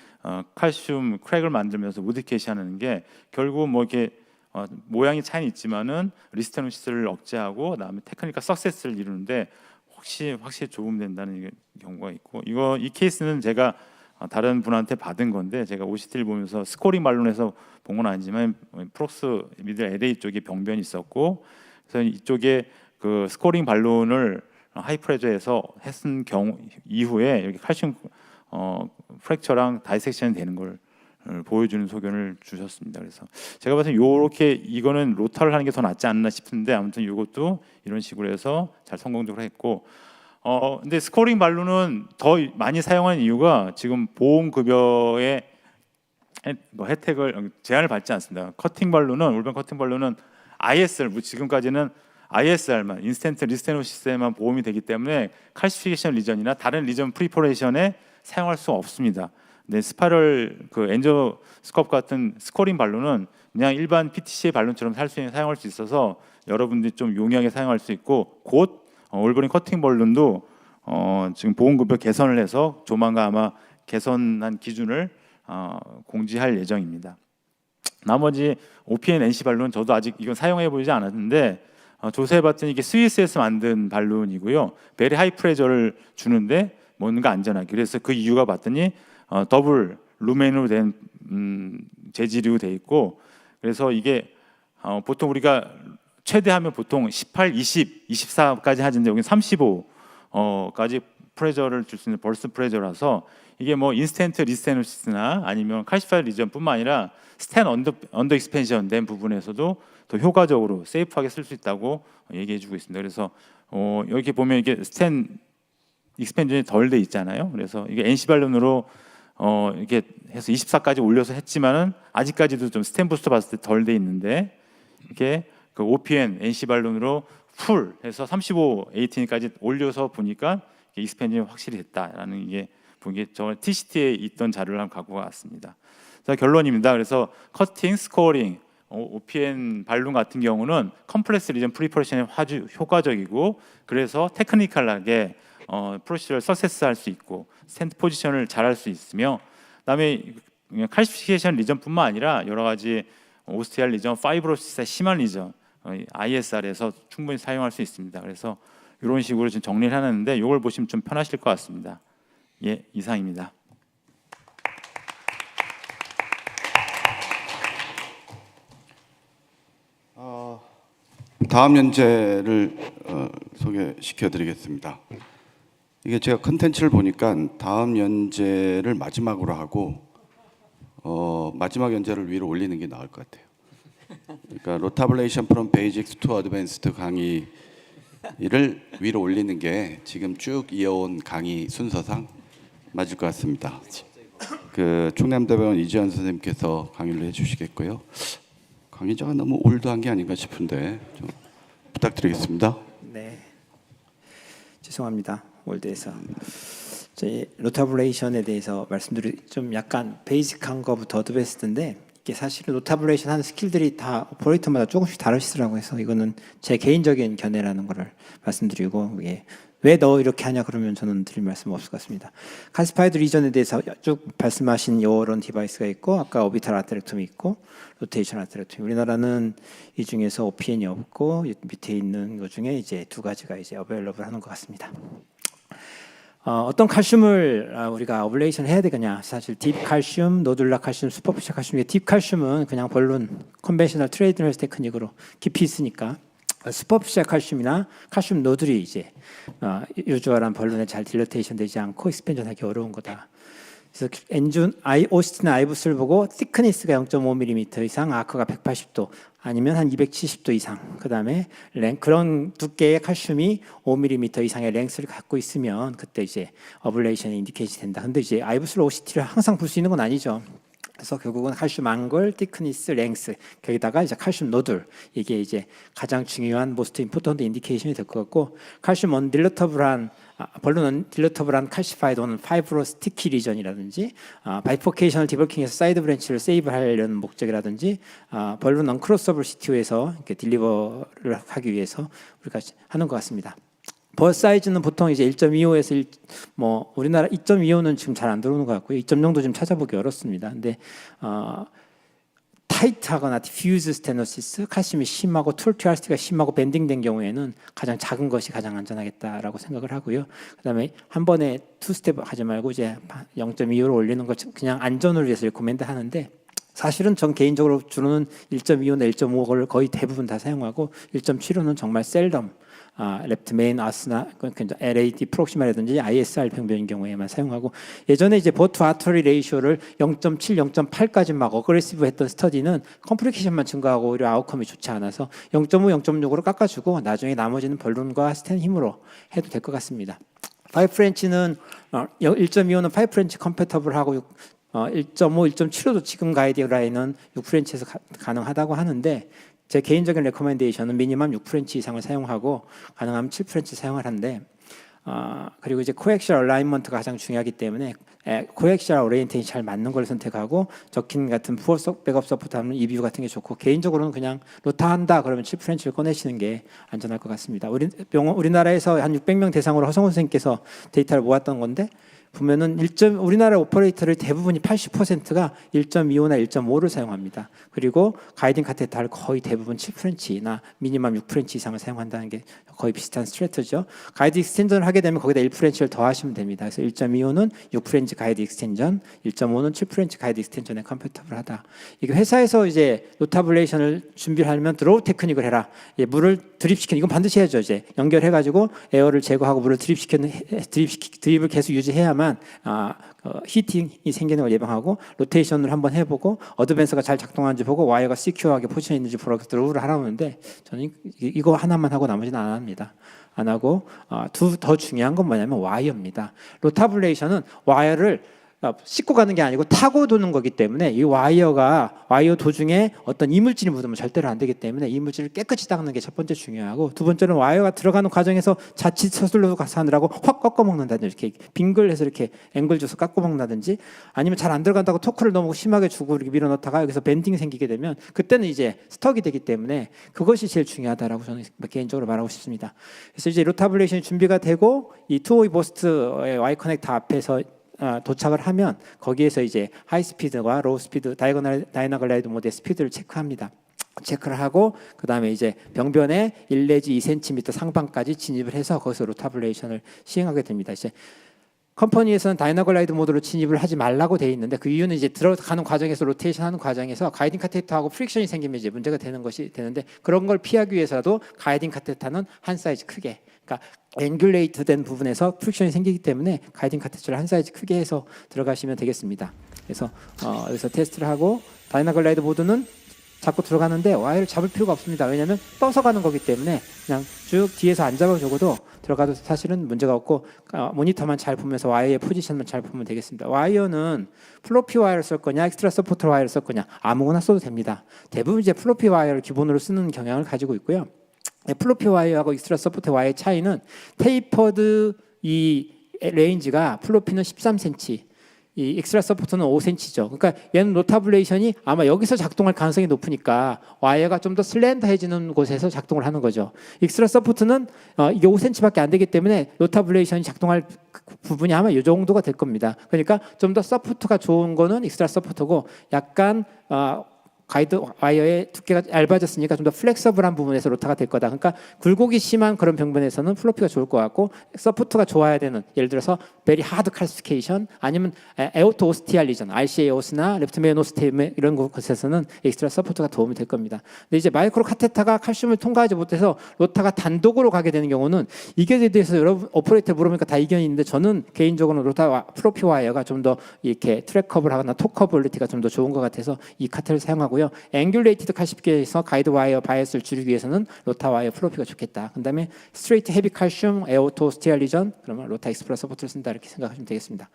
칼슘 크랙을 만들면서 모디케이션하는 게 결국 뭐 이렇게 모양이 차이는 있지만은 리스테노시스를 억제하고 그다음에 테크니컬 석세스를 이루는데 확실히 도움된다는 경우가 있고 이 케이스는 제가 다른 분한테 받은 건데 제가 OCT를 보면서 스코링 발론에서 본 건 아니지만 프록스 미들 LA 쪽에 병변이 있었고 그래서 이쪽에 그 스코링 발론을 하이프레저에서 했은 경우 이후에 이렇게 칼슘 프랙처랑 다이섹션 되는 걸 보여주는 소견을 주셨습니다. 그래서 제가 봐서 요렇게 이거는 로타를 하는 게 더 낫지 않나 싶은데 아무튼 이것도 이런 식으로 해서 잘 성공적으로 했고 근데 스코링 발론은 더 많이 사용하는 이유가 지금 보험급여의 혜택을 제한을 받지 않습니다. 커팅 발론은 올번 커팅 발론은 ISR 지금까지는 ISR만 인스턴트 리스테노시스에만 보험이 되기 때문에 칼시피케이션 리전이나 다른 리전 프리퍼레이션에 사용할 수 없습니다. 근데 스파럴 엔저스컵 같은 스코링 발론은 그냥 일반 PTC의 발론처럼 사용할 수 있어서 여러분들이 좀 용이하게 사용할 수 있고 곧 올버린 커팅 발론도 지금 보험급여 개선을 해서 조만간 아마 개선한 기준을 공지할 예정입니다. 나머지 OPN NC 발론 저도 아직 이건 사용해 보지 않았는데 조사해봤더니 이게 스위스에서 만든 발론이고요. 베리 하이 프레저를 주는데 뭔가 안전하게 그래서 그 이유가 봤더니 더블 루멘으로 된 재질로 돼 있고 그래서 이게 보통 우리가 최대하면 보통 18, 20, 24까지 하는데 여기 35까지 프레저를 줄 수 있는 벌스 프레저라서 이게 뭐 인스턴트 리스테노시스나 아니면 칼시파이 리전뿐만 아니라 스텐 언더 익스펜션 된 부분에서도 더 효과적으로 세이프하게 쓸 수 있다고 얘기해주고 있습니다. 그래서 여기 보면 이게 스텐 익스펜션이 덜 돼 있잖아요. 그래서 이게 NC 발론으로 이렇게 해서 24까지 올려서 했지만은 아직까지도 좀 스텐 부스터 봤을 때 덜 돼 있는데 이게 그 OPN NC 발론으로 풀 해서 35 18까지 올려서 보니까 익스펜션이 확실히 됐다라는 이게 보기에 저 TCT에 있던 자료를 한번 갖고 왔습니다. 자 결론입니다. 그래서 커팅, 스코어링, OPN 발론 같은 경우는 컴플렉스 리전 프리퍼레이션에 아주 효과적이고 그래서 테크니컬하게 프로시저를 석세스할 수 있고 스탠드 포지션을 잘할 수 있으며 그다음에 칼시피케이션 리전뿐만 아니라 여러 가지 오스티알 리전, 파이브로시스의 심한 리전, ISR에서 충분히 사용할 수 있습니다. 그래서 이런 식으로 지금 정리를 하는데 이걸 보시면 좀 편하실 것 같습니다. 예, 이상입니다. 다음 연재를 소개시켜드리겠습니다. 이게 제가 컨텐츠를 보니까 다음 연재를 마지막으로 하고 마지막 연재를 위로 올리는 게 나을 것 같아요. 그러니까 로타블레이션 프롬 베이직스 투 어드밴스드 강의를 위로 올리는 게 지금 쭉 이어온 강의 순서상 맞을 것 같습니다. 그 충남대병원 이지현 선생님께서 강의를 해주시겠고요. 강의자가 너무 올드한 게 아닌가 싶은데 좀 부탁드리겠습니다. 네. 죄송합니다. 월드에서 저희 로타블레이션에 대해서 말씀드리 좀 약간 베이직한 거부터 어드밴스드인데 이게 사실은 로타블레이션 하는 스킬들이 다 오퍼레이터마다 조금씩 다르시더라고요. 그래서 이거는 제 개인적인 견해라는 거를 말씀드리고 이게 왜 너 이렇게 하냐 그러면 저는 드릴 말씀 없을 것 같습니다. 칼시파이드 리전에 대해서 쭉 말씀하신 이런 디바이스가 있고 아까 오비탈 아테렉토미 있고 로테이션 아테렉토미. 우리나라는 이 중에서 OPN이 없고 밑에 있는 것 중에 이제 두 가지가 이제 어베일러블 하는 것 같습니다. 어떤 칼슘을 우리가 어블레이션 해야 되겠냐? 사실 딥 칼슘, 노듈라 칼슘, 슈퍼피셜 칼슘. 딥 칼슘은 그냥 본론 컨벤셔널 트레이드널 테크닉으로 깊이 있으니까 슈퍼피셜 칼슘이나 칼슘 노들이 이제 유주얼한 벌룬에 잘 딜러테이션 되지 않고 익스펜전하기 어려운 거다. 그래서 엔준 오스틴 아이브스를 보고 thickness가 0.5mm 이상, 아크가 180도 아니면 한 270도 이상. 그다음에 그런 두께의 칼슘이 5mm 이상의 랭스를 갖고 있으면 그때 이제 어블레이션이 인디케이트 된다. 근데 이제 아이브스 오시티를 항상 볼 수 있는 건 아니죠. 그래서 결국은 칼슘 앙글, 티크니스, 랭스 거기다가 이제 칼슘 노들 이게 이제 가장 중요한 모스트 임포턴트 인디케이션이 될 것 같고 칼슘 언딜러터블한 벌룬 언딜러터블한 칼시파이드 혹은 파이브로 스티키 리전이라든지 바이포케이셔널 디버킹에서 사이드 브랜치를 세이브하려는 목적이라든지 벌룬 언크로서블 CTO에서 이렇게 딜리버를 하기 위해서 우리가 하는 것 같습니다. 버 사이즈는 보통 이제 1.25에서 뭐 우리나라 2.25는 지금 잘 안 들어오는 것 같고요. 2.0도 좀 찾아보기 어렵습니다. 근데 타이트하거나 디퓨즈 스테노시스, 칼슘이 심하고 툴티아스티가 심하고 밴딩된 경우에는 가장 작은 것이 가장 안전하겠다라고 생각을 하고요. 그다음에 한 번에 투 스텝 하지 말고 이제 0.25로 올리는 것 그냥 안전을 위해서 리코멘드 하는데 사실은 전 개인적으로 주로는 1.25나 1.5를 거의 대부분 다 사용하고 1.75는 정말 셀덤 랩트 메인 아스나 LAD 프록시마라든지 ISR 병변인 경우에만 사용하고 예전에 이제 버투 아터리 레이쇼를 0.7, 0.8까지 막 어그레시브 했던 스터디는 컴플리케이션만 증가하고 오히려 아웃컴이 좋지 않아서 0.5, 0.6으로 깎아주고 나중에 나머지는 벌룬과 스텐 힘으로 해도 될 것 같습니다. 5프렌치는 1.25는 5프렌치 컴패터블하고 1.5, 1.75도 지금 가이드라인은 6프렌치에서 가능하다고 하는데 제 개인적인 레코멘데이션은 미니멈 6프렌치 이상을 사용하고 가능하면 7프렌치 사용을 하는데 그리고 이제 코엑시얼 얼라인먼트가 가장 중요하기 때문에 코엑시얼 오리엔테이션이 잘 맞는 걸 선택하고 저킨 같은 푸어 백업 서포트하면 EBU 같은 게 좋고 개인적으로는 그냥 로타 한다 그러면 7프렌치를 꺼내시는 게 안전할 것 같습니다. 우리나라에서 한 600명 대상으로 허성훈 선생님께서 데이터를 모았던 건데 보면은 우리나라 오퍼레이터를 대부분이 80%가 1.25나 1.5를 사용합니다. 그리고 가이딩 카테타를 거의 대부분 7프렌치나 미니멈 6프렌치 이상을 사용한다는 게 거의 비슷한 스트레트죠. 가이드 익스텐전을 하게 되면 거기다 1프렌치를 더 하시면 됩니다. 그래서 1.25는 6프렌치 가이드 익스텐전, 1.5는 7프렌치 가이드 익스텐전에 컴패터블하다. 이게 회사에서 이제 노타블레이션을 준비를 하면 드로우 테크닉을 해라. 물을 드립시키는 이건 반드시 해야죠. 이제 연결해가지고 에어를 제거하고 물을 드립을 계속 유지해야만 히팅이 생기는 걸 예방하고 로테이션을 한번 해보고 어드밴서가 잘 작동하는지 보고 와이어가 시큐어하게 포지션에 있는지 보라고 드로우를 하라는데 저는 이거 하나만 하고 나머지는 안 합니다. 안 하고 더 중요한 건 뭐냐면 와이어입니다. 로타블레이션은 와이어를 씻고 가는 게 아니고 타고 도는 거기 때문에 이 와이어 도중에 어떤 이물질이 묻으면 절대로 안 되기 때문에 이물질을 깨끗이 닦는 게 첫 번째 중요하고 두 번째는 와이어가 들어가는 과정에서 자칫 서술로 가서 하느라고 확 꺾어 먹는다든지 이렇게 빙글해서 이렇게 앵글 줘서 깎고 먹는다든지 아니면 잘 안 들어간다고 토크를 너무 심하게 주고 이렇게 밀어넣다가 여기서 밴딩이 생기게 되면 그때는 이제 스톡이 되기 때문에 그것이 제일 중요하다라고 저는 개인적으로 말하고 싶습니다. 그래서 이제 로타블레이션이 준비가 되고 이 252 보스트의 Y 커넥터 앞에서 도착을 하면 거기에서 이제 하이 스피드와 로우 스피드 다이나글라이드 모드의 스피드를 체크합니다. 체크를 하고 그 다음에 이제 병변에 1 내지 2cm 상방까지 진입을 해서 거기서 로타블레이션을 시행하게 됩니다. 이제 컴퍼니에서는 다이나글라이드 모드로 진입을 하지 말라고 돼 있는데 그 이유는 이제 들어가는 과정에서 로테이션 하는 과정에서 가이딩 카테터하고 프릭션이 생기면 이제 문제가 되는 것이 되는데 그런 걸 피하기 위해서도 가이딩 카테터는 한 사이즈 크게 그러니까 앵귤레이트 된 부분에서 프릭션이 생기기 때문에 가이딩 카테터를 한 사이즈 크게 해서 들어가시면 되겠습니다. 그래서 여기서 테스트를 하고 다이나글라이드 모드는 자꾸 들어가는데 와이어를 잡을 필요가 없습니다. 왜냐하면 떠서 가는 거기 때문에 그냥 쭉 뒤에서 안 잡아주고도 들어가도 사실은 문제가 없고 모니터만 잘 보면서 와이어의 포지션만 잘 보면 되겠습니다. 와이어는 플로피 와이어를 쓸 거냐 엑스트라 서포터 와이어를 쓸 거냐 아무거나 써도 됩니다. 대부분 이제 플로피 와이어를 기본으로 쓰는 경향을 가지고 있고요. 플로피 와이어하고 익스트라 서포트 와이어의 차이는 테이퍼드 이 레인지가 플로피는 13cm, 이 익스트라 서포트는 5cm죠. 그러니까 얘는 로타블레이션이 아마 여기서 작동할 가능성이 높으니까 와이어가 좀 더 슬렌더해지는 곳에서 작동을 하는 거죠. 익스트라 서포트는 이게 5cm밖에 안 되기 때문에 로타블레이션이 작동할 부분이 아마 이 정도가 될 겁니다. 그러니까 좀 더 서포트가 좋은 거는 익스트라 서포트고 약간 가이드 와이어의 두께가 얇아졌으니까 좀 더 플렉서블한 부분에서 로타가 될 거다. 그러니까 굴곡이 심한 그런 병변에서는 플로피가 좋을 것 같고 서포트가 좋아야 되는 예를 들어서 베리 하드 칼시피케이션 아니면 에오토 오스티알 리전, RCAO스나 렙트메노스테임 이런 곳에서는 엑스트라 서포트가 도움이 될 겁니다. 근데 이제 마이크로 카테타가 칼슘을 통과하지 못해서 로타가 단독으로 가게 되는 경우는 이견에 대해서 여러분 오퍼레이터 물어보니까 다 이견이 있는데 저는 개인적으로는 로타 플로피 와이어가 좀 더 이렇게 트랙커블 하거나 토커블리티가 좀 더 좋은 것 같아서 이 카테를 사용하고 앵귤레이티드 칼슘에서 가이드 와이어 바이어스를 줄이기 위해서는 로타 와이어 플로피가 좋겠다. 그다음에 스트레이트 헤비 칼슘 에오토 스티알 리전 그러면 로타 익스프라 서포트를 쓴다 이렇게 생각하시면 되겠습니다.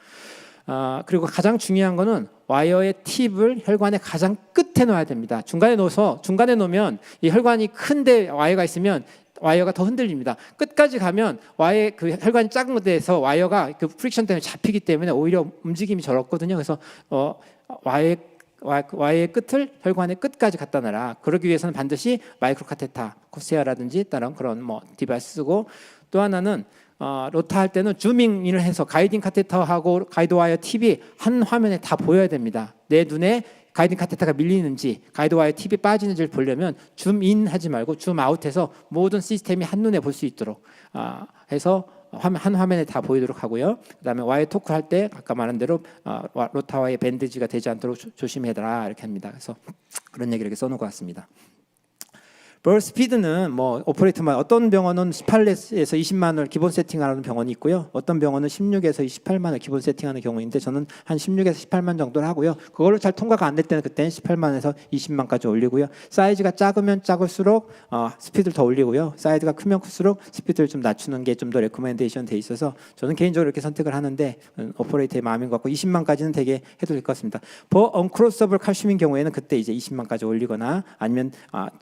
그리고 가장 중요한 거는 와이어의 팁을 혈관의 가장 끝에 놓아야 됩니다. 중간에 놓으면 이 혈관이 큰데 와이어가 있으면 와이어가 더 흔들립니다. 끝까지 가면 와이어 그 혈관이 작은 데에서 와이어가 그 프릭션 때문에 잡히기 때문에 오히려 움직임이 적거든요. 그래서 와이어의 끝을 혈관의 끝까지 갖다 놔라. 그러기 위해서는 반드시 마이크로 카테타, 코세아라든지 다른 그런 디바이스 쓰고 또 하나는 로타 할 때는 줌인을 해서 가이딩 카테터하고 가이드 와이어 팁이 한 화면에 다 보여야 됩니다. 내 눈에 가이딩 카테터가 밀리는지 가이드 와이어 팁이 빠지는지를 보려면 줌인 하지 말고 줌아웃해서 모든 시스템이 한눈에 볼 수 있도록 해서 한 화면에 다 보이도록 하고요. 그다음에 와이어 토크 할 때 아까 말한 대로 로타 와이어 밴드지가 되지 않도록 조심해라 이렇게 합니다. 그래서 그런 얘기를 이렇게 써놓고 왔습니다. 볼 스피드는 오퍼레이터만 어떤 병원은 18에서 20만 원을 기본 세팅하는 병원이 있고요. 어떤 병원은 16에서 28만 원 기본 세팅하는 경우인데 저는 한 16에서 18만 정도를 하고요. 그걸로 잘 통과가 안 될 때는 그때는 18만에서 20만까지 올리고요. 사이즈가 작으면 작을수록 스피드를 더 올리고요. 사이즈가 크면 클수록 스피드를 좀 낮추는 게 좀 더 레코멘데이션 돼 있어서 저는 개인적으로 이렇게 선택을 하는데 오퍼레이터의 마음인 것 같고 20만까지는 되게 해도 될 것 같습니다. 언크로서블 칼슘인 경우에는 그때 이제 20만까지 올리거나 아니면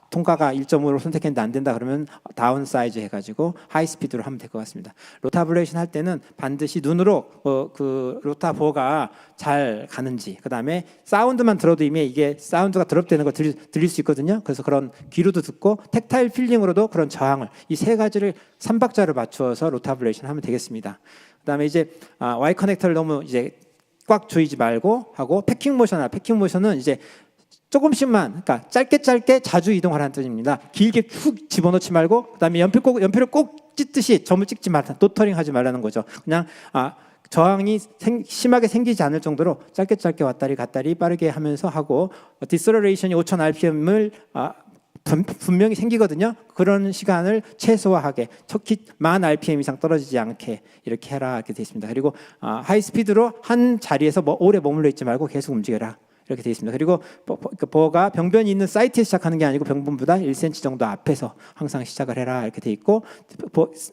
통과가 1.5로 선택했는데 안 된다 그러면 다운 사이즈 해가지고 하이 스피드로 하면 될 것 같습니다. 로타블레이션 할 때는 반드시 눈으로 그 로타 보어가 잘 가는지 그다음에 사운드만 들어도 이미 이게 사운드가 드롭되는 거 들릴 수 있거든요. 그래서 그런 귀로도 듣고 텍타일 필링으로도 그런 저항을 이 세 가지를 3박자를 맞추어서 로타블레이션 하면 되겠습니다. 그다음에 이제 Y 커넥터를 너무 이제 꽉 조이지 말고 하고 패킹 모션은 이제 조금씩만, 그러니까 짧게 자주 이동하라는 뜻입니다. 길게 훅 집어넣지 말고, 그다음에 연필을 꼭 찢듯이 점을 찍지 말라, 노터링하지 말라는 거죠. 그냥 저항이 심하게 생기지 않을 정도로 짧게 왔다리 갔다리 빠르게 하면서 하고, 디스러레이션이 5,000 RPM을 분명히 생기거든요. 그런 시간을 최소화하게, 특히 10,000 RPM 이상 떨어지지 않게 이렇게 해라 이렇게 되어 있습니다. 그리고 하이 스피드로 한 자리에서 오래 머물러 있지 말고 계속 움직여라. 이렇게 되어 있습니다. 그리고 보어가 병변이 있는 사이트에 시작하는 게 아니고 병변보다 1cm 정도 앞에서 항상 시작을 해라 이렇게 되어 있고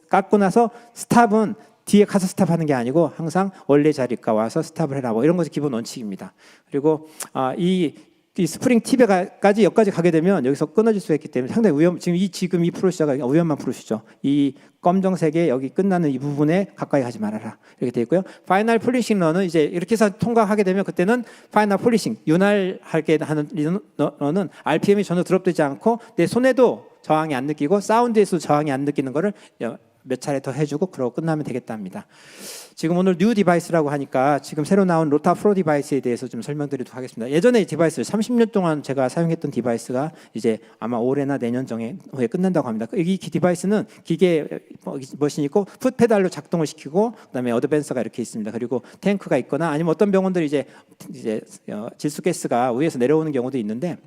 깎고 나서 스탑은 뒤에 가서 스탑하는 게 아니고 항상 원래 자리가 와서 스탑을 해라 이런 것이 기본 원칙입니다. 그리고 이 스프링 팁에까지 여기까지 가게 되면 여기서 끊어질 수가 있기 때문에 상당히 지금 이 프로시저가 위험한 프로시저. 이 검정색에 여기 끝나는 이 부분에 가까이 가지 말아라 이렇게 되어 있고요. 파이널 폴리싱 런은 이제 이렇게 해서 통과하게 되면 그때는 파이널 폴리싱 윤활하게 하는 런은 RPM이 전혀 드롭되지 않고 내 손에도 저항이 안 느끼고 사운드에서도 저항이 안 느끼는 거를 몇 차례 더 해주고 그러고 끝나면 되겠다 합니다. 지금 오늘 뉴 디바이스라고 하니까 지금 새로 나온 로타 프로 디바이스에 대해서 좀 설명드리도록 하겠습니다. 예전에 이 디바이스 30년 동안 제가 사용했던 디바이스가 이제 아마 올해나 내년 후에 끝난다고 합니다. 이 디바이스는 기계 머신이 있고 풋 페달로 작동을 시키고 그다음에 어드밴서가 이렇게 있습니다. 그리고 탱크가 있거나 아니면 어떤 병원들이 이제 질소 가스가 위에서 내려오는 경우도 있는데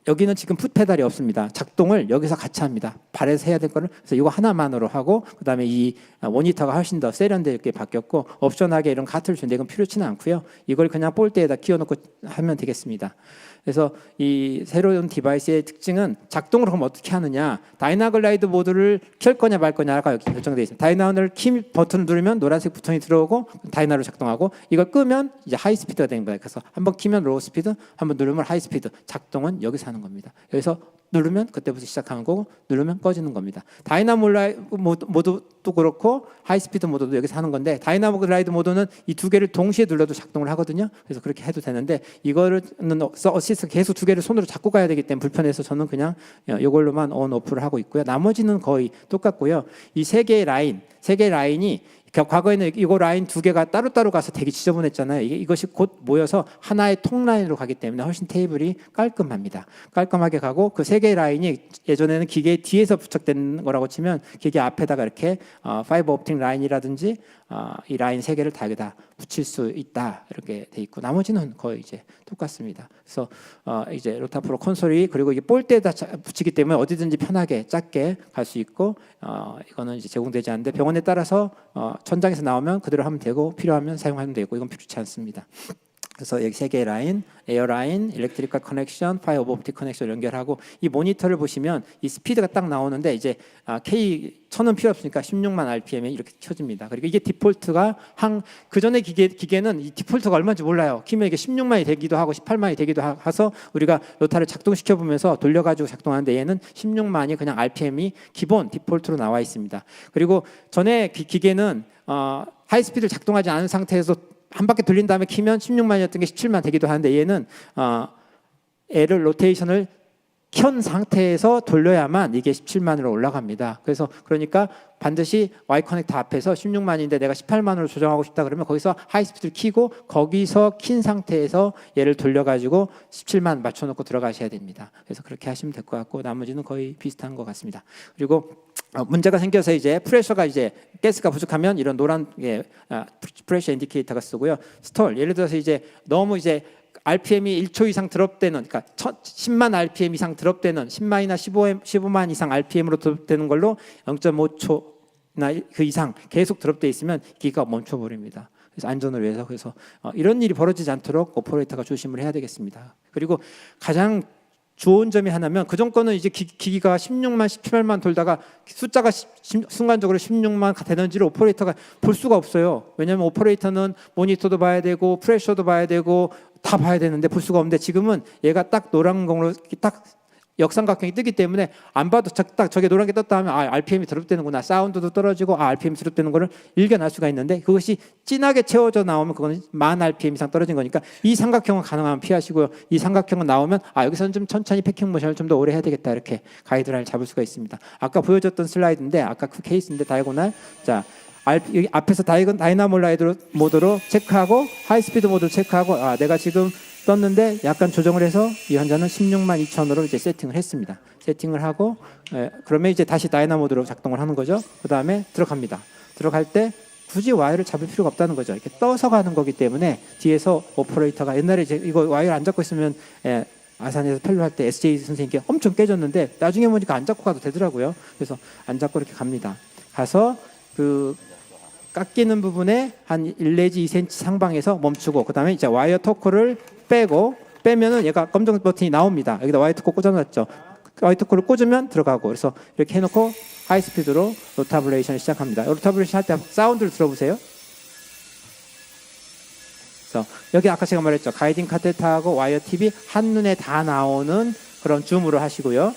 여기는 지금 풋 페달이 없습니다. 작동을 여기서 같이 합니다. 발에서 해야 될 거를 그래서 이거 하나만으로 하고 그다음에 이 모니터가 훨씬 더 세련되게 바뀌었고 옵션하게 이런 카트를 주는데 이건 필요치는 않고요. 이걸 그냥 볼트에다 끼워놓고 하면 되겠습니다. 그래서 이 새로운 디바이스의 특징은 작동을 그럼 어떻게 하느냐. 다이나글라이드 모드를 켤 거냐 말 거냐가 여기 결정되어 있습니다. 다이나를 버튼을 누르면 노란색 버튼이 들어오고 다이나로 작동하고 이걸 끄면 이제 하이 스피드가 되는 거예요. 그래서 한번 키면 로우 스피드, 한번 누르면 하이 스피드. 작동은 여기서 하는 겁니다. 여기서 누르면 그때부터 시작하는 거고 누르면 꺼지는 겁니다. 다이나모 라이드 모드도 그렇고 하이스피드 모드도 여기서 하는 건데 다이나모 라이드 모드는 이 두 개를 동시에 눌러도 작동을 하거든요. 그래서 그렇게 해도 되는데 이거는 어시스트 계속 두 개를 손으로 잡고 가야 되기 때문에 불편해서 저는 그냥 이걸로만 온 오프를 하고 있고요. 나머지는 거의 똑같고요. 이 세 개의 라인이 과거에는 이거 라인 두 개가 따로따로 가서 되게 지저분했잖아요. 이것이 곧 모여서 하나의 통 라인으로 가기 때문에 훨씬 테이블이 깔끔합니다. 깔끔하게 가고 그 세 개의 라인이 예전에는 기계 뒤에서 부착된 거라고 치면 기계 앞에다가 이렇게 파이버 옵틱 라인이라든지 이 라인 세 개를 다 여기다 붙일 수 있다 이렇게 돼 있고 나머지는 거의 이제 똑같습니다. 그래서 이제 로타프로 콘솔이 그리고 이게 볼트에다 붙이기 때문에 어디든지 편하게 작게 갈 수 있고 이거는 이제 제공되지 않는데 병원에 따라서 천장에서 나오면 그대로 하면 되고 필요하면 사용하면 되고 이건 필요치 않습니다. 그래서 여기 세 개의 라인, 에어 라인, 일렉트리컬 커넥션, 파이버 옵틱 커넥션 연결하고 이 모니터를 보시면 이 스피드가 딱 나오는데 이제 K 1000은 필요 없으니까 16만 RPM에 이렇게 켜집니다. 그리고 이게 디폴트가 그 전에 기계는 이 디폴트가 얼마인지 몰라요. 키면 이게 16만이 되기도 하고 18만이 되기도 해서 우리가 로타를 작동시켜 보면서 돌려가지고 작동하는데 얘는 16만이 그냥 RPM이 기본 디폴트로 나와 있습니다. 그리고 전에 기계는 하이스피드를 작동하지 않은 상태에서 한 바퀴 돌린 다음에 키면 16만이었던 게 17만 되기도 하는데 얘는 L을 로테이션을 켠 상태에서 돌려야만 이게 17만으로 올라갑니다. 그러니까 반드시 Y 커넥터 앞에서 16만인데 내가 18만으로 조정하고 싶다 그러면 거기서 하이스피드를 키고 거기서 킨 상태에서 얘를 돌려가지고 17만 맞춰놓고 들어가셔야 됩니다. 그래서 그렇게 하시면 될 것 같고 나머지는 거의 비슷한 것 같습니다. 그리고 문제가 생겨서 이제 프레셔가 이제 가스가 부족하면 이런 노란 프레셔 인디케이터가 쓰고요. 스톨 예를 들어서 이제 너무 이제 RPM이 1초 이상 드롭되는 그러니까 10만 RPM 이상 드롭되는 10만이나 15만 이상 RPM으로 드롭되는 걸로 0.5초나 그 이상 계속 드롭돼 있으면 기계가 멈춰버립니다. 그래서 안전을 위해서 그래서 이런 일이 벌어지지 않도록 오퍼레이터가 조심을 해야 되겠습니다. 그리고 가장 좋은 점이 하나면 그전 거는 이제 기기가 16만, 17만 돌다가 숫자가 순간적으로 16만 되는지를 오퍼레이터가 볼 수가 없어요. 왜냐하면 오퍼레이터는 모니터도 봐야 되고 프레셔도 봐야 되고 다 봐야 되는데 볼 수가 없는데 지금은 얘가 딱 노란 공으로 딱 역삼각형이 뜨기 때문에 안 봐도 딱 저게 노란 게 떴다 하면 RPM이 드롭되는구나. 사운드도 떨어지고 RPM이 드롭되는 거를 읽어낼 수가 있는데 그것이 진하게 채워져 나오면 그거는 10,000 RPM 이상 떨어진 거니까 이 삼각형은 가능하면 피하시고요. 이 삼각형은 나오면 여기서는 좀 천천히 패킹 모션을 좀 더 오래 해야 되겠다 이렇게 가이드라인을 잡을 수가 있습니다. 아까 보여줬던 슬라이드인데 아까 그 케이스인데 다이고날 자 여기 앞에서 다이나모 라이드 모드로 체크하고 하이스피드 모드로 체크하고 내가 지금 떴는데 약간 조정을 해서 이 환자는 16만 2천으로 이제 세팅을 했습니다. 세팅을 하고 그러면 이제 다시 다이나모 모드로 작동을 하는 거죠. 그 다음에 들어갑니다. 들어갈 때 굳이 와이어를 잡을 필요가 없다는 거죠. 이렇게 떠서 가는 거기 때문에 뒤에서 오퍼레이터가 옛날에 이제 이거 와이어를 안 잡고 있으면 아산에서 펠로할 때 SJ 선생님께 엄청 깨졌는데 나중에 보니까 안 잡고 가도 되더라고요. 그래서 안 잡고 이렇게 갑니다. 가서 그 깎이는 부분에 한 1 내지 2cm 상방에서 멈추고 그 다음에 이제 와이어 토크를 빼면은 얘가 검정 버튼이 나옵니다. 여기다 와이어 토크 꽂아놨죠. 와이어 토크를 꽂으면 들어가고 그래서 이렇게 해놓고 하이스피드로 로타블레이션을 시작합니다. 로타블레이션 할 때 사운드를 들어보세요. 그래서 여기 아까 제가 말했죠. 가이딩 카테타하고 와이어 팁이 한눈에 다 나오는 그런 줌으로 하시고요.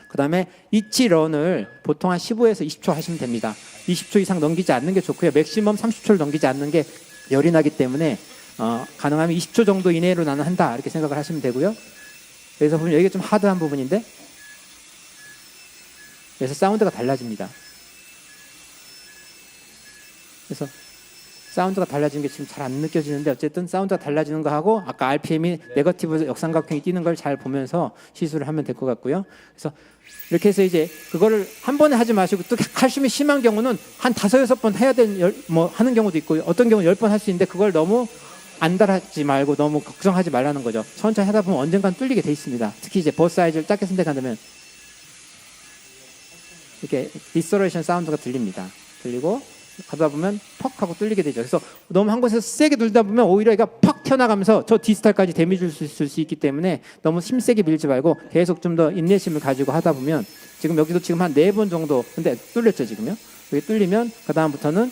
그 다음에 이치 런을 보통 한 15에서 20초 하시면 됩니다. 20초 이상 넘기지 않는 게 좋고요. 맥시멈 30초를 넘기지 않는 게 열이 나기 때문에 가능하면 20초 정도 이내로 나는 한다 이렇게 생각을 하시면 되고요. 그래서 보면 여기가 좀 하드한 부분인데 그래서 사운드가 달라집니다. 그래서 사운드가 달라지는 게 지금 잘 안 느껴지는데 어쨌든 사운드가 달라지는 거 하고 아까 RPM이 네거티브 역삼각형이 뛰는 걸 잘 보면서 시술을 하면 될 것 같고요. 그래서 이렇게 해서 이제 그거를 한 번에 하지 마시고 또 칼슘이 심한 경우는 한 5-6번 해야 되는 하는 경우도 있고 어떤 경우는 10번 할 수 있는데 그걸 너무 안달하지 말고 너무 걱정하지 말라는 거죠. 천천히 하다 보면 언젠간 뚫리게 돼 있습니다. 특히 이제 버스 사이즈를 작게 선택한다면 이렇게 디스토레이션 사운드가 들립니다. 들리고 가다 보면 퍽 하고 뚫리게 되죠. 그래서 너무 한 곳에서 세게 들다 보면 오히려 얘가 팍 튀어나가면서 저 디스탈까지 데미지를 줄 수 있기 때문에 너무 힘세게 밀지 말고 계속 좀 더 인내심을 가지고 하다 보면 지금 여기도 지금 한 4번 정도 근데 뚫렸죠 지금요. 여기 뚫리면 그 다음부터는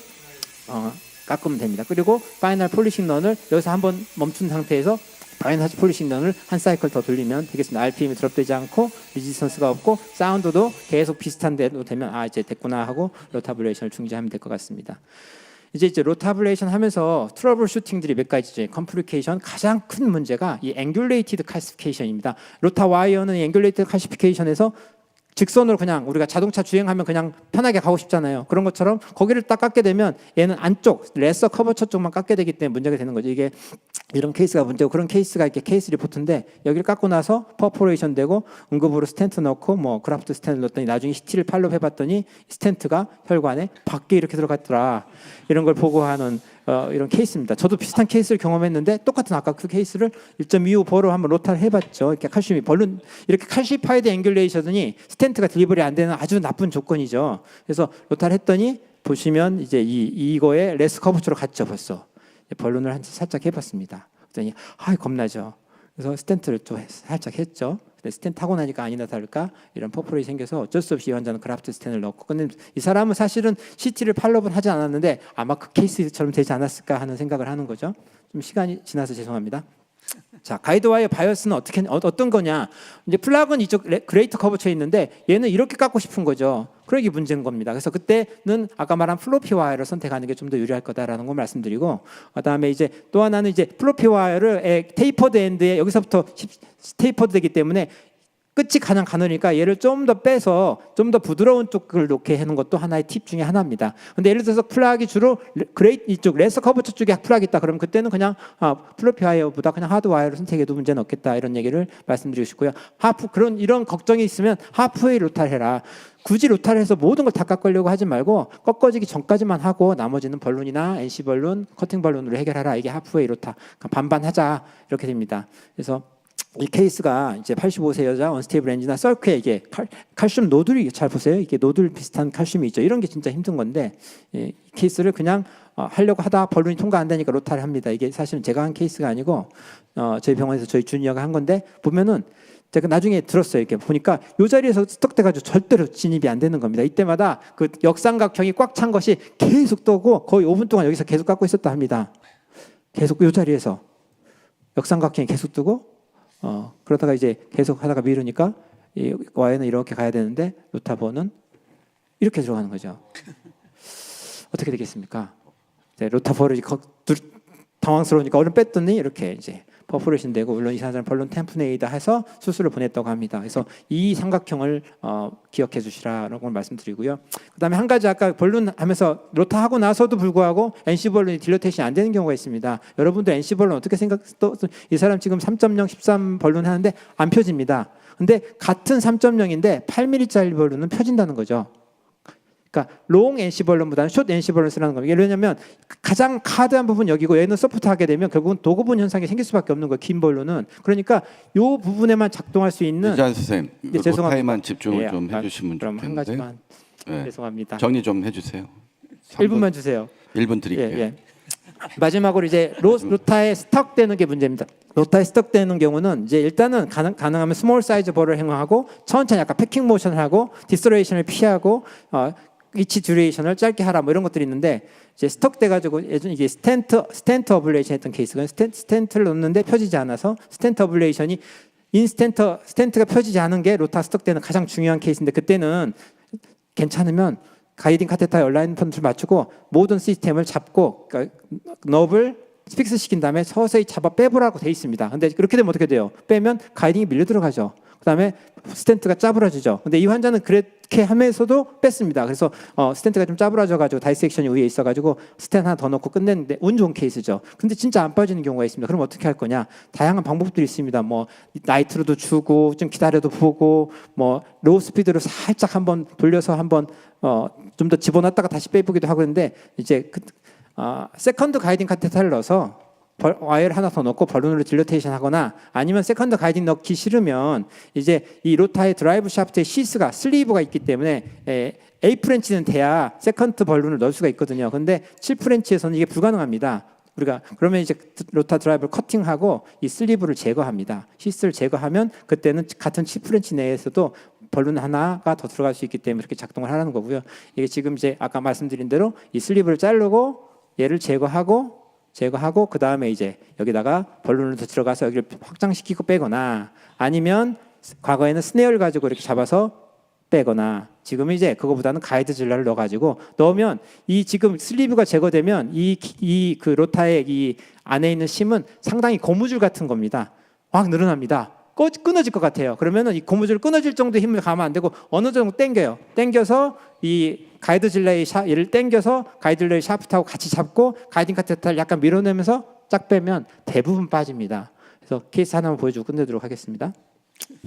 깎으면 됩니다. 그리고 파이널 폴리싱 런을 여기서 한번 멈춘 상태에서 바이너스 폴리 시그널을 한 사이클 더 돌리면 되겠습니다. RPM이 드롭되지 않고 레지스턴스가 없고 사운드도 계속 비슷한 대로 되면 아 이제 됐구나 하고 로타블레이션을 중지하면 될 것 같습니다. 이제 로타블레이션 하면서 트러블 슈팅들이 몇 가지죠. 컴플리케이션 가장 큰 문제가 이 앵귤레이티드 칼시피케이션입니다. 로타 와이어는 앵귤레이티드 칼시피케이션에서 직선으로 그냥 우리가 자동차 주행하면 그냥 편하게 가고 싶잖아요. 그런 것처럼 거기를 딱 깎게 되면 얘는 안쪽 레서 커버처 쪽만 깎게 되기 때문에 문제가 되는 거죠. 이게 이런 케이스가 문제고 그런 케이스가 이렇게 케이스 리포트인데 여기를 깎고 나서 퍼포레이션 되고 응급으로 스텐트 넣고 뭐 그라프트 스텐트 넣었더니 나중에 CT를 팔로우 해봤더니 스텐트가 혈관에 밖에 이렇게 들어갔더라. 이런 걸 보고하는 이런 케이스입니다. 저도 비슷한 케이스를 경험했는데 똑같은 아까 그 케이스를 1.25버로 한번 로타를 해봤죠. 이렇게 칼슘이 벌룬 이렇게 칼시파이드 앵귤레이션이 스텐트가 딜리버리 안 되는 아주 나쁜 조건이죠. 그래서 로타를 했더니 보시면 이제 이거에 레스 커브처로 갔죠 벌써. 벌룬을 살짝 해봤습니다. 그랬더니 겁나죠. 그래서 스텐트를 또 살짝 했죠. 스텐트 하고 나니까 아니나 다를까 이런 퍼포레이 생겨서 어쩔 수 없이 이 환자는 그라프트 스텐을 넣고 근데 이 사람은 사실은 CT를 팔로우는 하지 않았는데 아마 그 케이스처럼 되지 않았을까 하는 생각을 하는 거죠. 좀 시간이 지나서 죄송합니다. 자, 가이드와이어 바이어스는 어떤 거냐? 이제 플락은 이쪽 그레이터 커버처에 있는데 얘는 이렇게 깎고 싶은 거죠. 그러기 문제인 겁니다. 그래서 그때는 아까 말한 플로피 와이어를 선택하는 게 좀 더 유리할 거다라는 걸 말씀드리고 그다음에 이제 또 하나는 이제 플로피 와이어를 테이퍼드 엔드에 여기서부터 테이퍼드 되기 때문에 끝이 가장 가느니까 얘를 좀 더 빼서 좀 더 부드러운 쪽을 놓게 하는 것도 하나의 팁 중에 하나입니다. 근데 예를 들어서 플락이 주로 이쪽 레서 커버처 쪽에 플락이 있다 그러면 그때는 그냥 플로피 와이어보다 그냥 하드 와이어를 선택해도 문제는 없겠다 이런 얘기를 말씀드리고 싶고요. 이런 걱정이 있으면 하프웨이 로타를 해라. 굳이 로타를 해서 모든 걸 다 깎으려고 하지 말고 꺾어지기 전까지만 하고 나머지는 벌룬이나 NC 벌룬, 커팅 벌룬으로 해결하라. 이게 하프웨이 로타. 반반 하자 이렇게 됩니다. 그래서 이 케이스가 이제 85세 여자 언스테이블 엔진이나 썰크에 이게 칼슘 노들이 잘 보세요. 이게 노들 비슷한 칼슘이 있죠. 이런 게 진짜 힘든 건데 이 케이스를 그냥 하려고 하다 벌룬이 통과 안 되니까 로타를 합니다. 이게 사실은 제가 한 케이스가 아니고 저희 병원에서 저희 주니어가 한 건데 보면은 제가 나중에 들었어요. 이렇게 보니까 이 자리에서 스톡돼가지고 절대로 진입이 안 되는 겁니다. 이때마다 그 역삼각형이 꽉 찬 것이 계속 떠고 거의 5분 동안 여기서 계속 깎고 있었다 합니다. 계속 이 자리에서 역삼각형이 계속 뜨고 그러다가 이제 계속 하다가 미루니까 이 와이어는 이렇게 가야 되는데 로타버는 이렇게 들어가는 거죠. 어떻게 되겠습니까? 로타버를 당황스러우니까 얼른 뺐더니 이렇게 이제 퍼포레이션 되고 물론 이 사람은 벌룬 템프네이다 해서 수술을 보냈다고 합니다. 그래서 이 삼각형을 기억해 주시라라고 걸 말씀드리고요. 그다음에 한 가지 아까 벌룬 하면서 로타 하고 나서도 불구하고 NC 벌룬이 딜러테이션이 안 되는 경우가 있습니다. 여러분들 NC 벌룬 어떻게 이 사람 지금 3.0, 13 벌룬 하는데 안 펴집니다. 근데 같은 3.0인데 8mm짜리 벌룬은 펴진다는 거죠. 그러니까 롱 NC 벌룬보다는 숏 NC 벌룬을 쓰라는 겁니다. 왜냐하면 가장 하드한 부분 여기고 얘는 소프트하게 되면 결국은 도구분 현상이 생길 수밖에 없는 거예요. 긴 벌룬은. 그러니까 이 부분에만 작동할 수 있는. 이재한 선생님, 네, 죄송합니다. 로타에만 집중을 예, 좀 해주시면 그럼 좋겠는데. 한 가지만 네. 죄송합니다. 정리 좀 해주세요. 1분만 주세요. 1분 드릴게요. 예. 마지막으로 이제 로타에 스톡되는 게 문제입니다. 로타에 스톡되는 경우는 이제 일단은 가능하면 스몰 사이즈 볼을 행하고 천천히 약간 패킹 모션을 하고 디스토레이션을 피하고 위치 듀레이션을 짧게 하라 뭐 이런 것들이 있는데 이제 스톡돼 가지고 예전 이게 스텐트 어블레이션 했던 케이스가 스텐트를 넣는데 펴지지 않아서 스텐트 어블레이션이 스텐트가 펴지지 않은 게 로타 스톡되는 가장 중요한 케이스인데 그때는 괜찮으면 가이딩 카테터에 얼라인먼트를 맞추고 모든 시스템을 잡고 그러니까 넙을 픽스 시킨 다음에 서서히 잡아 빼보라고 돼 있습니다. 근데 그렇게 되면 어떻게 돼요? 빼면 가이딩이 밀려 들어가죠. 그다음에 스텐트가 짜부러지죠. 근데 이 환자는 그렇게 하면서도 뺐습니다. 그래서 스텐트가 좀 짜부러져가지고 다이섹션이 위에 있어가지고 스텐트 하나 더 넣고 끝냈는데 운 좋은 케이스죠. 근데 진짜 안 빠지는 경우가 있습니다. 그럼 어떻게 할 거냐? 다양한 방법들이 있습니다. 뭐 나이트로도 주고 좀 기다려도 보고 뭐 로우 스피드로 살짝 한번 돌려서 한번 좀 더 집어넣었다가 다시 빼보기도 하고 그런데 이제 세컨드 가이딩 카테터를 넣어서 와이어를 하나 더 넣고 벌룬으로 딜러테이션 하거나 아니면 세컨드 가이딩 넣기 싫으면 이제 이 로타의 드라이브 샤프트에 시스가 슬리브가 있기 때문에 A 프렌치는 돼야 세컨드 벌룬을 넣을 수가 있거든요. 근데 7 프렌치에서는 이게 불가능합니다. 우리가 그러면 이제 로타 드라이브를 커팅하고 이 슬리브를 제거합니다. 시스를 제거하면 그때는 같은 7 프렌치 내에서도 벌룬 하나가 더 들어갈 수 있기 때문에 이렇게 작동을 하라는 거고요. 이게 지금 이제 아까 말씀드린 대로 이 슬리브를 자르고 얘를 제거하고 제거하고 그 다음에 이제 여기다가 벌룬을 더 들어가서 여기를 확장시키고 빼거나 아니면 과거에는 스네어를 가지고 이렇게 잡아서 빼거나 지금은 이제 그거보다는 가이드 질라를 넣어가지고 넣으면 이 지금 슬리브가 제거되면 이 그 로타의 이 안에 있는 심은 상당히 고무줄 같은 겁니다. 확 늘어납니다. 끊어질 것 같아요. 그러면은 이 고무줄 끊어질 정도 힘을 가면 안 되고 어느 정도 당겨요. 당겨서 이 가이드 질라의 얘를 당겨서 가이드 질라의 샤프트하고 같이 잡고 가이딩 카테터를 약간 밀어내면서 쫙 빼면 대부분 빠집니다. 그래서 케이스 하나만 보여주고 끝내도록 하겠습니다.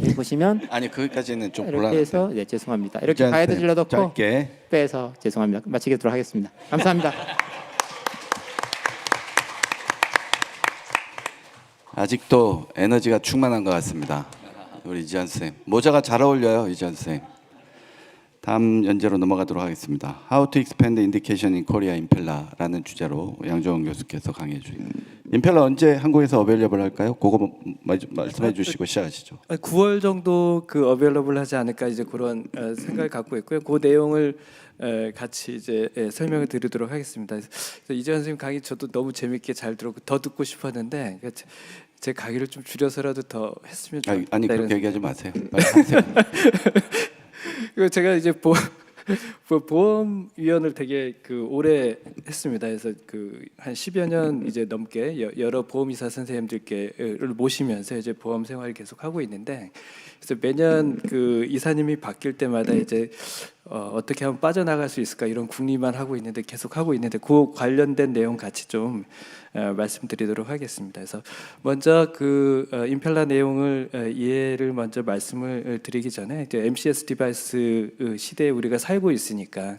여기 보시면 아니 거기까지는 좀 이렇게 곤란해요. 해서 네 죄송합니다. 이렇게 가이드 질러 넣고 짧게. 빼서 죄송합니다. 마치도록 하겠습니다. 감사합니다. 아직도 에너지가 충만한 것 같습니다. 우리 이지한 쌤 모자가 잘 어울려요, 이지한 쌤. 다음 연재로 넘어가도록 하겠습니다. How to expand indication in Korea 임펠라라는 주제로 양정원 교수께서 강의해 주신. 임펠라 언제 한국에서 어베일러블 할까요? 그거 말씀해 주시고 시작하시죠. 9월 정도 그 어베일러블 하지 않을까 이제 그런 생각을 갖고 있고요. 그 내용을 같이 이제 설명을 드리도록 하겠습니다. 그래서 이재현 선생님 강의 저도 너무 재밌게 잘 들었고 더 듣고 싶었는데 제 강의를 좀 줄여서라도 더 했으면 좋겠다. 아니 그렇게 얘기하지 마세요. 빨리 하세요. 그리고 제가 이제 보험위원을 되게 그 오래 했습니다. 그래서 그 한 10여 년 이제 넘게 여러 보험이사 선생님들께를 모시면서 이제 보험 생활을 계속 하고 있는데, 그래서 매년 그 이사님이 바뀔 때마다 이제 어떻게 하면 빠져나갈 수 있을까 이런 궁리만 하고 있는데 계속 하고 있는데 그 관련된 내용 같이 좀 말씀드리도록 하겠습니다. 그래서 먼저 그 임펠라 내용을 이해를 먼저 말씀을 드리기 전에 이제 MCS 디바이스 시대에 우리가 살고 있으니까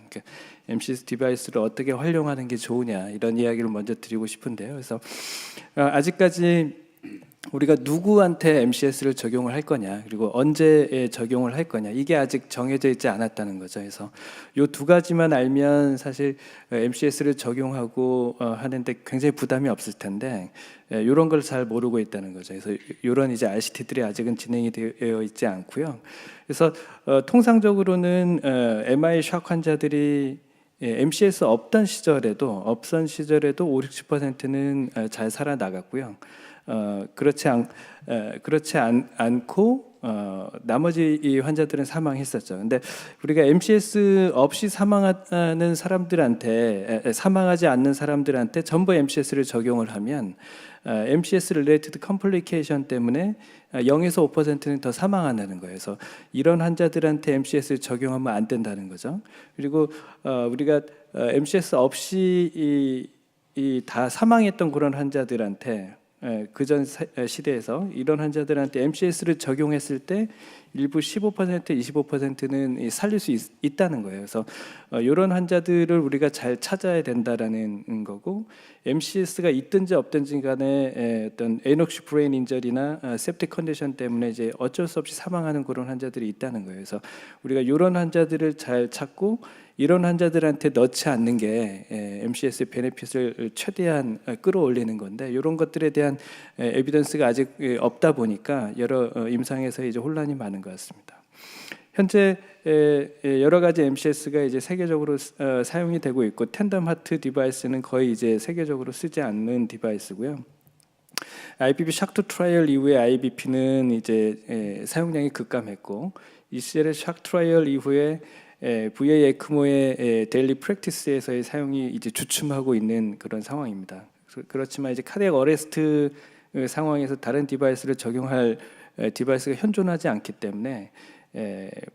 MCS 디바이스를 어떻게 활용하는 게 좋으냐 이런 이야기를 먼저 드리고 싶은데요. 그래서 아직까지 우리가 누구한테 MCS를 적용을 할 거냐 그리고 언제 적용을 할 거냐 이게 아직 정해져 있지 않았다는 거죠. 그래서 이 두 가지만 알면 사실 MCS를 적용하고 하는데 굉장히 부담이 없을 텐데 이런 걸 잘 모르고 있다는 거죠. 그래서 이런 이제 RCT들이 아직은 진행이 되어 있지 않고요. 그래서 통상적으로는 MI 샥 환자들이 MCS 없던 시절에도 5, 60%는 잘 살아나갔고요. 그렇지 않고 나머지 이 환자들은 사망했었죠. 근데 우리가 MCS 없이 사망하지 않는 사람들한테 전부 MCS를 적용을 하면 MCS related complication 때문에 0에서 5%는 더 사망한다는 거예요. 그래서 이런 환자들한테 MCS를 적용하면 안 된다는 거죠. 그리고 우리가 MCS 없이 다 사망했던 그런 환자들한테 그전 시대에서 이런 환자들한테 MCS를 적용했을 때 일부 15%, 25%는 살릴 수 있다는 거예요. 그래서 이런 환자들을 우리가 잘 찾아야 된다라는 거고, MCS가 있든지 없든지 간에 어떤 에녹시 브레인 인절이나 septic 컨디션 때문에 이제 어쩔 수 없이 사망하는 그런 환자들이 있다는 거예요. 그래서 우리가 이런 환자들을 잘 찾고 이런 환자들한테 넣지 않는 게 MCS의 베네핏을 최대한 끌어올리는 건데, 이런 것들에 대한 에비던스가 아직 없다 보니까 여러 임상에서 이제 혼란이 많은 것 같습니다. 현재 여러 가지 MCS가 이제 세계적으로 사용이 되고 있고, 텐덤 하트 디바이스는 거의 이제 세계적으로 쓰지 않는 디바이스고요. IBP 샥2 트라이얼 이후에 IBP는 이제 사용량이 급감했고, 이 시절에 샥 트라이얼 이후에 VA 에크모의 데일리 프랙티스에서의 사용이 이제 주춤하고 있는 그런 상황입니다. 그렇지만 이제 카디악 어레스트 상황에서 다른 디바이스를 적용할 디바이스가 현존하지 않기 때문에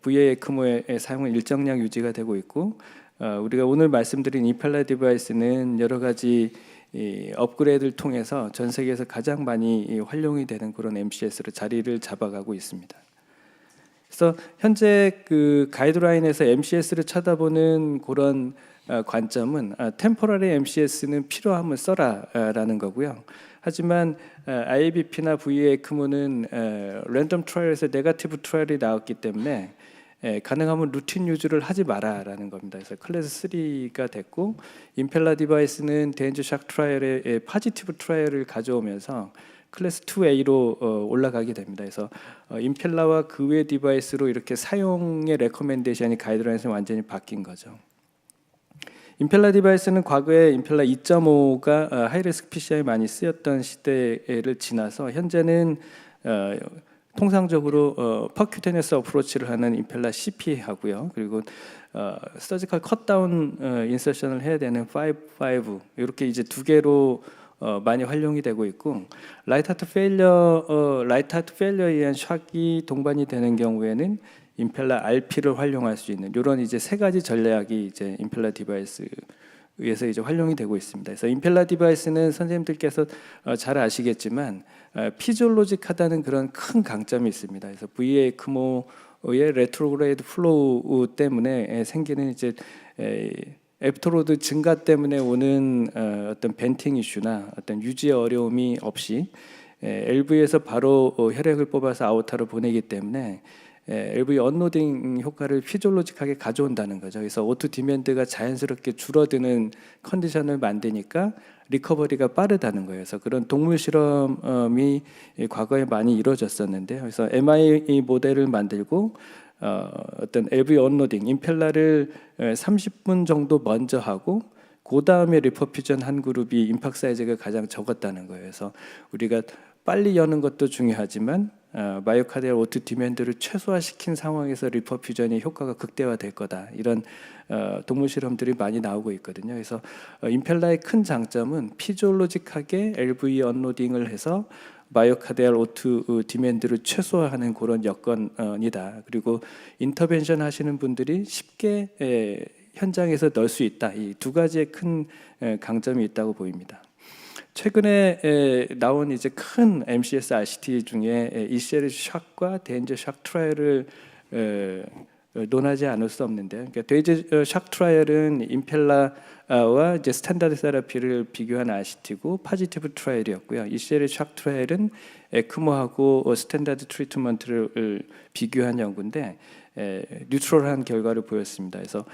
VA 에크모의 사용은 일정량 유지가 되고 있고, 우리가 오늘 말씀드린 임펠라 디바이스는 여러 가지 업그레이드를 통해서 전 세계에서 가장 많이 활용이 되는 그런 MCS로 자리를 잡아가고 있습니다. 그래서 현재 그 가이드라인에서 MCS를 쳐다보는 그런 관점은 템포러리 MCS는 필요하면 써라라는 거고요. 하지만 IABP나 VA 에크모는 랜덤 트라이얼에서 네거티브 트라이얼이 나왔기 때문에 가능하면 루틴 유즈를 하지 마라라는 겁니다. 그래서 클래스 3가 됐고, 임펠라 디바이스는 데인저 샥 트라이얼의 포지티브 트라이얼을 가져오면서 클래스 2A로 올라가게 됩니다. 그래서 임펠라와 그 외 디바이스로 이렇게 사용의 레코멘데이션이 가이드라인에서 완전히 바뀐 거죠. 임펠라 디바이스는 과거에 임펠라 2.5가 하이리스크 PCI 많이 쓰였던 시대를 지나서 현재는 통상적으로 퍼큐테니어스 어프로치를 하는 임펠라 CP 하고요. 그리고 서지컬 컷다운 인서션을 해야 되는 5.5 이렇게 이제 두 개로 많이 활용이 되고 있고, 라이트 하트 페일러에 의한 샥이 동반이 되는 경우에는 임펠라 RP를 활용할 수 있는 이런 이제 세 가지 전략이 이제 임펠라 디바이스에서 이제 활용이 되고 있습니다. 그래서 임펠라 디바이스는 선생님들께서 잘 아시겠지만 피지올로직하다는 그런 큰 강점이 있습니다. 그래서 VA 에크모의 레트로그레이드 플로우 때문에 생기는 이제 앱토로드 증가 때문에 오는 어떤 벤팅 이슈나 어떤 유지의 어려움이 없이 LV에서 바로 혈액을 뽑아서 아오타로 보내기 때문에 LV 언로딩 효과를 피지올로직하게 가져온다는 거죠. 그래서 오토 디맨드가 자연스럽게 줄어드는 컨디션을 만드니까 리커버리가 빠르다는 거예요. 그래서 그런 동물 실험이 과거에 많이 이루어졌었는데요. 그래서 MI 모델을 만들고 어떤 LV 언로딩, 임펠라를 30분 정도 먼저 하고 그 다음에 리퍼퓨전 한 그룹이 임팍 사이즈가 가장 적었다는 거예요. 그래서 우리가 빨리 여는 것도 중요하지만 마이오카디얼 오토 디맨드를 최소화시킨 상황에서 리퍼퓨전의 효과가 극대화될 거다. 이런 동물 실험들이 많이 나오고 있거든요. 그래서 임펠라의 큰 장점은 피지올로직하게 LV 언로딩을 해서 마이오카디얼 오토 디맨드를 최소화하는 그런 여건이다. 그리고 인터벤션 하시는 분들이 쉽게 현장에서 넣을 수 있다. 이 두 가지의 큰 강점이 있다고 보입니다. 최근에 나온 이제 큰 MCS RCT 중에 ECL 샥과 데인저 샥 트라이얼을 논하지 않을 수 없는데요. 그러니까 데인저 샥 트라이얼은 임펠라와 이제 스탠다드 세라피를 비교한 RCT고 파지티브 트라이얼이었고요. ECL 샥 트라이얼은 에크모하고 스탠다드 트리트먼트를 비교한 연구인데 뉴트럴한 결과를 보였습니다. 그래서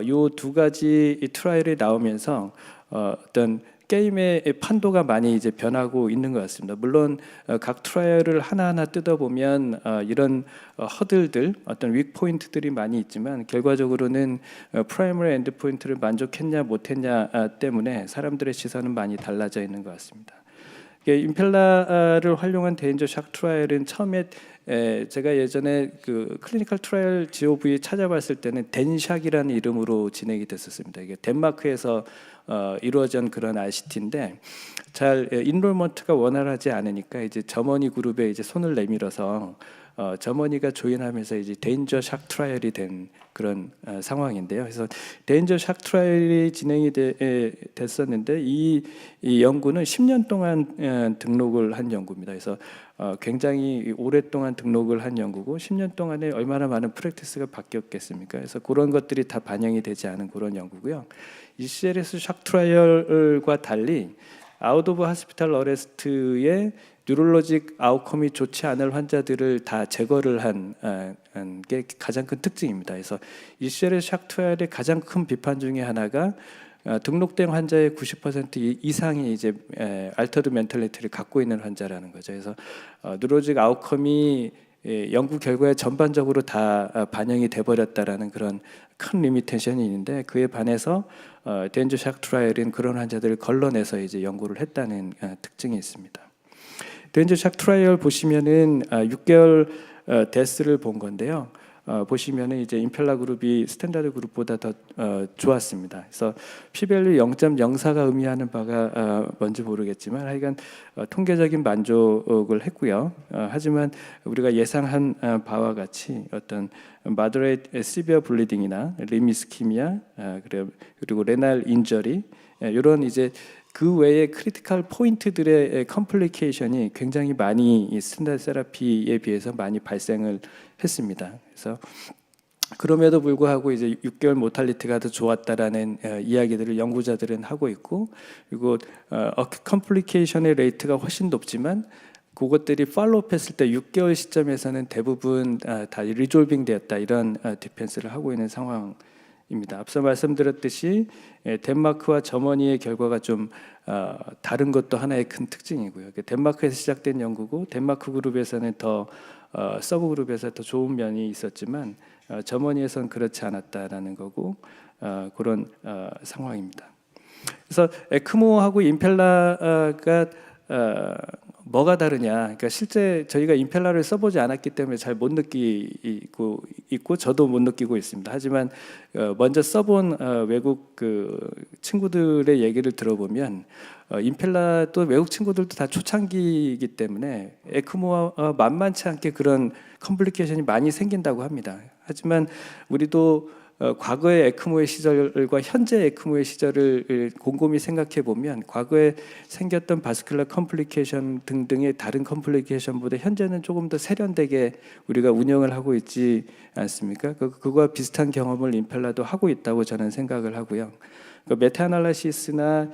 이 두 가지 트라이얼이 나오면서 어떤 게임의 판도가 많이 이제 변하고 있는 것 같습니다. 물론 각 트라이얼을 하나하나 뜯어보면 이런 허들들, 어떤 윅 포인트들이 많이 있지만 결과적으로는 프라이머리 엔드 포인트를 만족했냐 못했냐 때문에 사람들의 시선은 많이 달라져 있는 것 같습니다. 임펠라를 활용한 데인저 샥 트라이얼은 처음에 제가 예전에 그 클리니컬 트라이얼 GOV 찾아봤을 때는 덴샥이라는 이름으로 진행이 됐었습니다. 이게 덴마크에서 이루어진 그런 RCT인데 잘 인롤먼트가 원활하지 않으니까 이제 저머니 그룹에 이제 손을 내밀어서 저머니가 조인하면서 이제 데인저 샥 트라이얼이 된 그런 상황인데요. 그래서 데인저 샥 트라이얼이 진행이 됐었는데 이 연구는 10년 동안 등록을 한 연구입니다. 그래서 굉장히 오랫동안 등록을 한 연구고 10년 동안에 얼마나 많은 프랙티스가 바뀌었겠습니까? 그래서 그런 것들이 다 반영이 되지 않은 그런 연구고요. ECLS 샥 트라이얼과 달리 아웃 오브 하스피탈 어레스트의 뉴럴로직 아웃컴이 좋지 않을 환자들을 다 제거를 한 게 가장 큰 특징입니다. 그래서 ECLS 샥 트라이얼의 가장 큰 비판 중에 하나가 등록된 환자의 90% 이상이 이제 알터드 멘탈리티를 갖고 있는 환자라는 거죠. 그래서 뉴럴로직 아웃컴이 연구 결과에 전반적으로 다 반영이 돼버렸다라는 그런 큰 리미테이션이 있는데 그에 반해서 데인저 샥 트라이얼은 그런 환자들을 걸러내서 이제 연구를 했다는 특징이 있습니다. 데인저 샥 트라이얼 보시면은 6개월 데스를 본 건데요. 보시면은 이제 임펠라 그룹이 스탠다드 그룹보다 더 좋았습니다. 그래서 P-밸류 0.04가 의미하는 바가 뭔지 모르겠지만 하여간 통계적인 만족을 했고요. 하지만 우리가 예상한 바와 같이 어떤 moderate severe bleeding이나 림 이스키미아 그리고 레날 인저리 이런 이제 그 외에 크리티컬 포인트들의 컴플리케이션이 굉장히 많이 이 스탠다드 세라피에 비해서 많이 발생을 했습니다. 그래서 그럼에도 불구하고 이제 6개월 모탈리티가 더 좋았다라는 이야기들을 연구자들은 하고 있고 그리고 컴플리케이션의 레이트가 훨씬 높지만 그것들이 팔로우했을 때 6개월 시점에서는 대부분 다 리졸빙 되었다 이런 디펜스를 하고 있는 상황입니다. 앞서 말씀드렸듯이 덴마크와 저머니의 결과가 좀 다른 것도 하나의 큰 특징이고요. 덴마크에서 시작된 연구고 덴마크 그룹에서는 더 서브 그룹에서 더 좋은 면이 있었지만 저머니에서는 그렇지 않았다라는 거고 그런 상황입니다. 그래서 에크모하고 임펠라가 뭐가 다르냐? 그러니까 실제 저희가 임펠라를 써보지 않았기 때문에 잘 못 느끼고 있고 저도 못 느끼고 있습니다. 하지만 먼저 써본 외국 그 친구들의 얘기를 들어보면 임펠라도 외국 친구들도 다 초창기이기 때문에 에크모와 만만치 않게 그런 컴플리케이션이 많이 생긴다고 합니다. 하지만 우리도 과거의 에크모의 시절과 현재 에크모의 시절을 곰곰이 생각해 보면 과거에 생겼던 바스큘러 컴플리케이션 등등의 다른 컴플리케이션보다 현재는 조금 더 세련되게 우리가 운영을 하고 있지 않습니까? 그거와 비슷한 경험을 임펠라도 하고 있다고 저는 생각을 하고요. 그 메타아날리시스나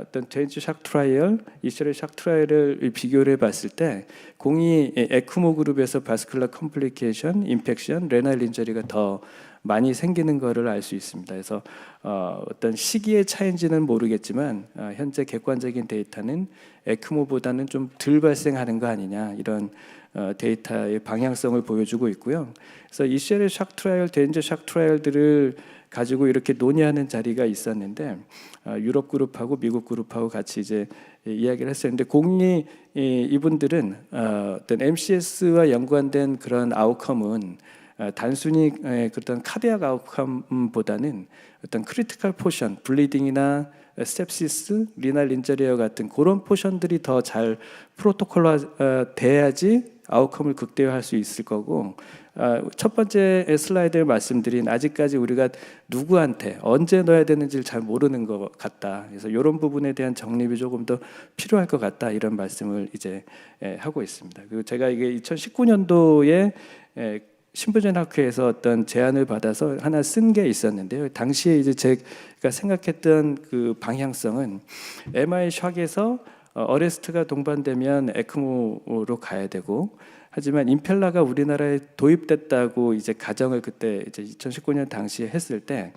어떤 트렌치 샥 트라이얼, 이스라엘 샥 트라이얼을 비교를 해봤을 때 공이 에크모 그룹에서 바스큘러 컴플리케이션, 인펙션, 레날 인저리가 더 많이 생기는 것을 알 수 있습니다. 그래서 어떤 시기의 차이인지는 모르겠지만 현재 객관적인 데이터는 에크모보다는 좀 덜 발생하는 거 아니냐 이런 데이터의 방향성을 보여주고 있고요. 그래서 이스라엘 샥 트라이얼, 데인저 샥 트라이얼들을 가지고 이렇게 논의하는 자리가 있었는데 유럽 그룹하고 미국 그룹하고 같이 이제 이야기를 했었는데 공이 이분들은 어떤 MCS와 연관된 그런 아웃컴은 단순히 그런 카디악 아웃컴보다는 어떤 크리티컬 포션, 블리딩이나 sepsis, 리날 인저리와 같은 그런 포션들이 더 잘 프로토콜화 돼야지 아웃컴을 극대화할 수 있을 거고 첫 번째 슬라이드에 말씀드린 아직까지 우리가 누구한테 언제 넣어야 되는지를 잘 모르는 것 같다. 그래서 이런 부분에 대한 정립이 조금 더 필요할 것 같다. 이런 말씀을 이제 하고 있습니다. 그리고 제가 이게 2019년도에 신부전 학회에서 어떤 제안을 받아서 하나 쓴 게 있었는데요. 당시에 이제 제가 생각했던 그 방향성은 MI 샥에서 어레스트가 동반되면 에크모로 가야 되고, 하지만 임펠라가 우리나라에 도입됐다고 이제 가정을 그때 이제 2019년 당시에 했을 때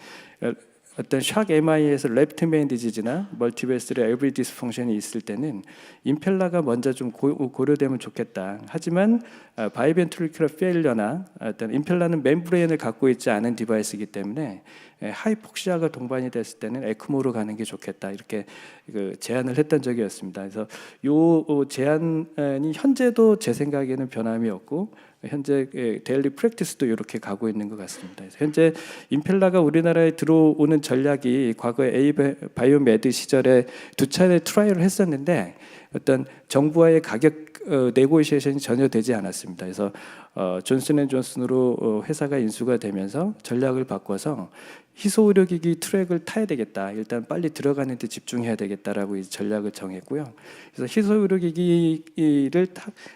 어떤 샥 MI에서 레프트 메인 디지즈나 멀티베스의 엘브리 디스펑션이 있을 때는 임펠라가 먼저 좀 고려되면 좋겠다. 하지만 바이벤트리큘러 페일러나 어떤 임펠라는 멤브레인을 갖고 있지 않은 디바이스이기 때문에 하이폭시아가 동반이 됐을 때는 에크모로 가는 게 좋겠다. 이렇게 그 제안을 했던 적이었습니다. 그래서 이 제안이 현재도 제 생각에는 변함이 없고 현재 데일리 프랙티스도 이렇게 가고 있는 것 같습니다. 그래서 현재 임펠라가 우리나라에 들어오는 전략이 과거에 에이바이오메드 시절에 두 차례 트라이얼을 했었는데 어떤 정부와의 가격 네고시에이션이 전혀 되지 않았습니다. 그래서 존슨앤존슨으로 회사가 인수가 되면서 전략을 바꿔서 희소의료기기 트랙을 타야 되겠다. 일단 빨리 들어가는 데 집중해야 되겠다라고 이제 전략을 정했고요. 그래서 희소의료기기를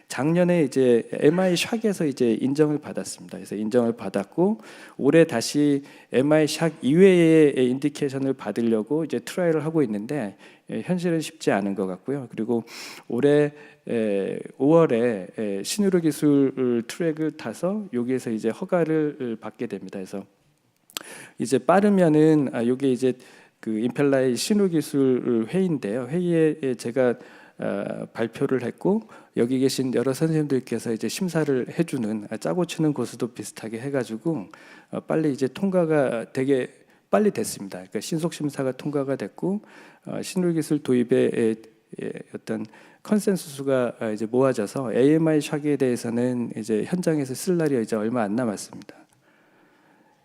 작년에 이제 MI 샥에서 이제 인정을 받았습니다. 그래서 인정을 받았고 올해 다시 MI 샥 이외의 인디케이션을 받으려고 이제 트라이를 하고 있는데 현실은 쉽지 않은 것 같고요. 그리고 올해 5월에 신의료 기술 트랙을 타서 여기에서 이제 허가를 받게 됩니다. 그래서 이제 빠르면은 이게 이제 그 임펠라의 신의료 기술 회의인데요. 회의에 제가 발표를 했고 여기 계신 여러 선생님들께서 이제 심사를 해주는 짜고 치는 고수도 비슷하게 해가지고 빨리 이제 통과가 되게 빨리 됐습니다. 그러니까 신속 심사가 통과가 됐고 신의료 기술 도입의 어떤 컨센서스가 이제 모아져서 AMI 샥에 대해서는 이제 현장에서 쓸 날이 이제 얼마 안 남았습니다.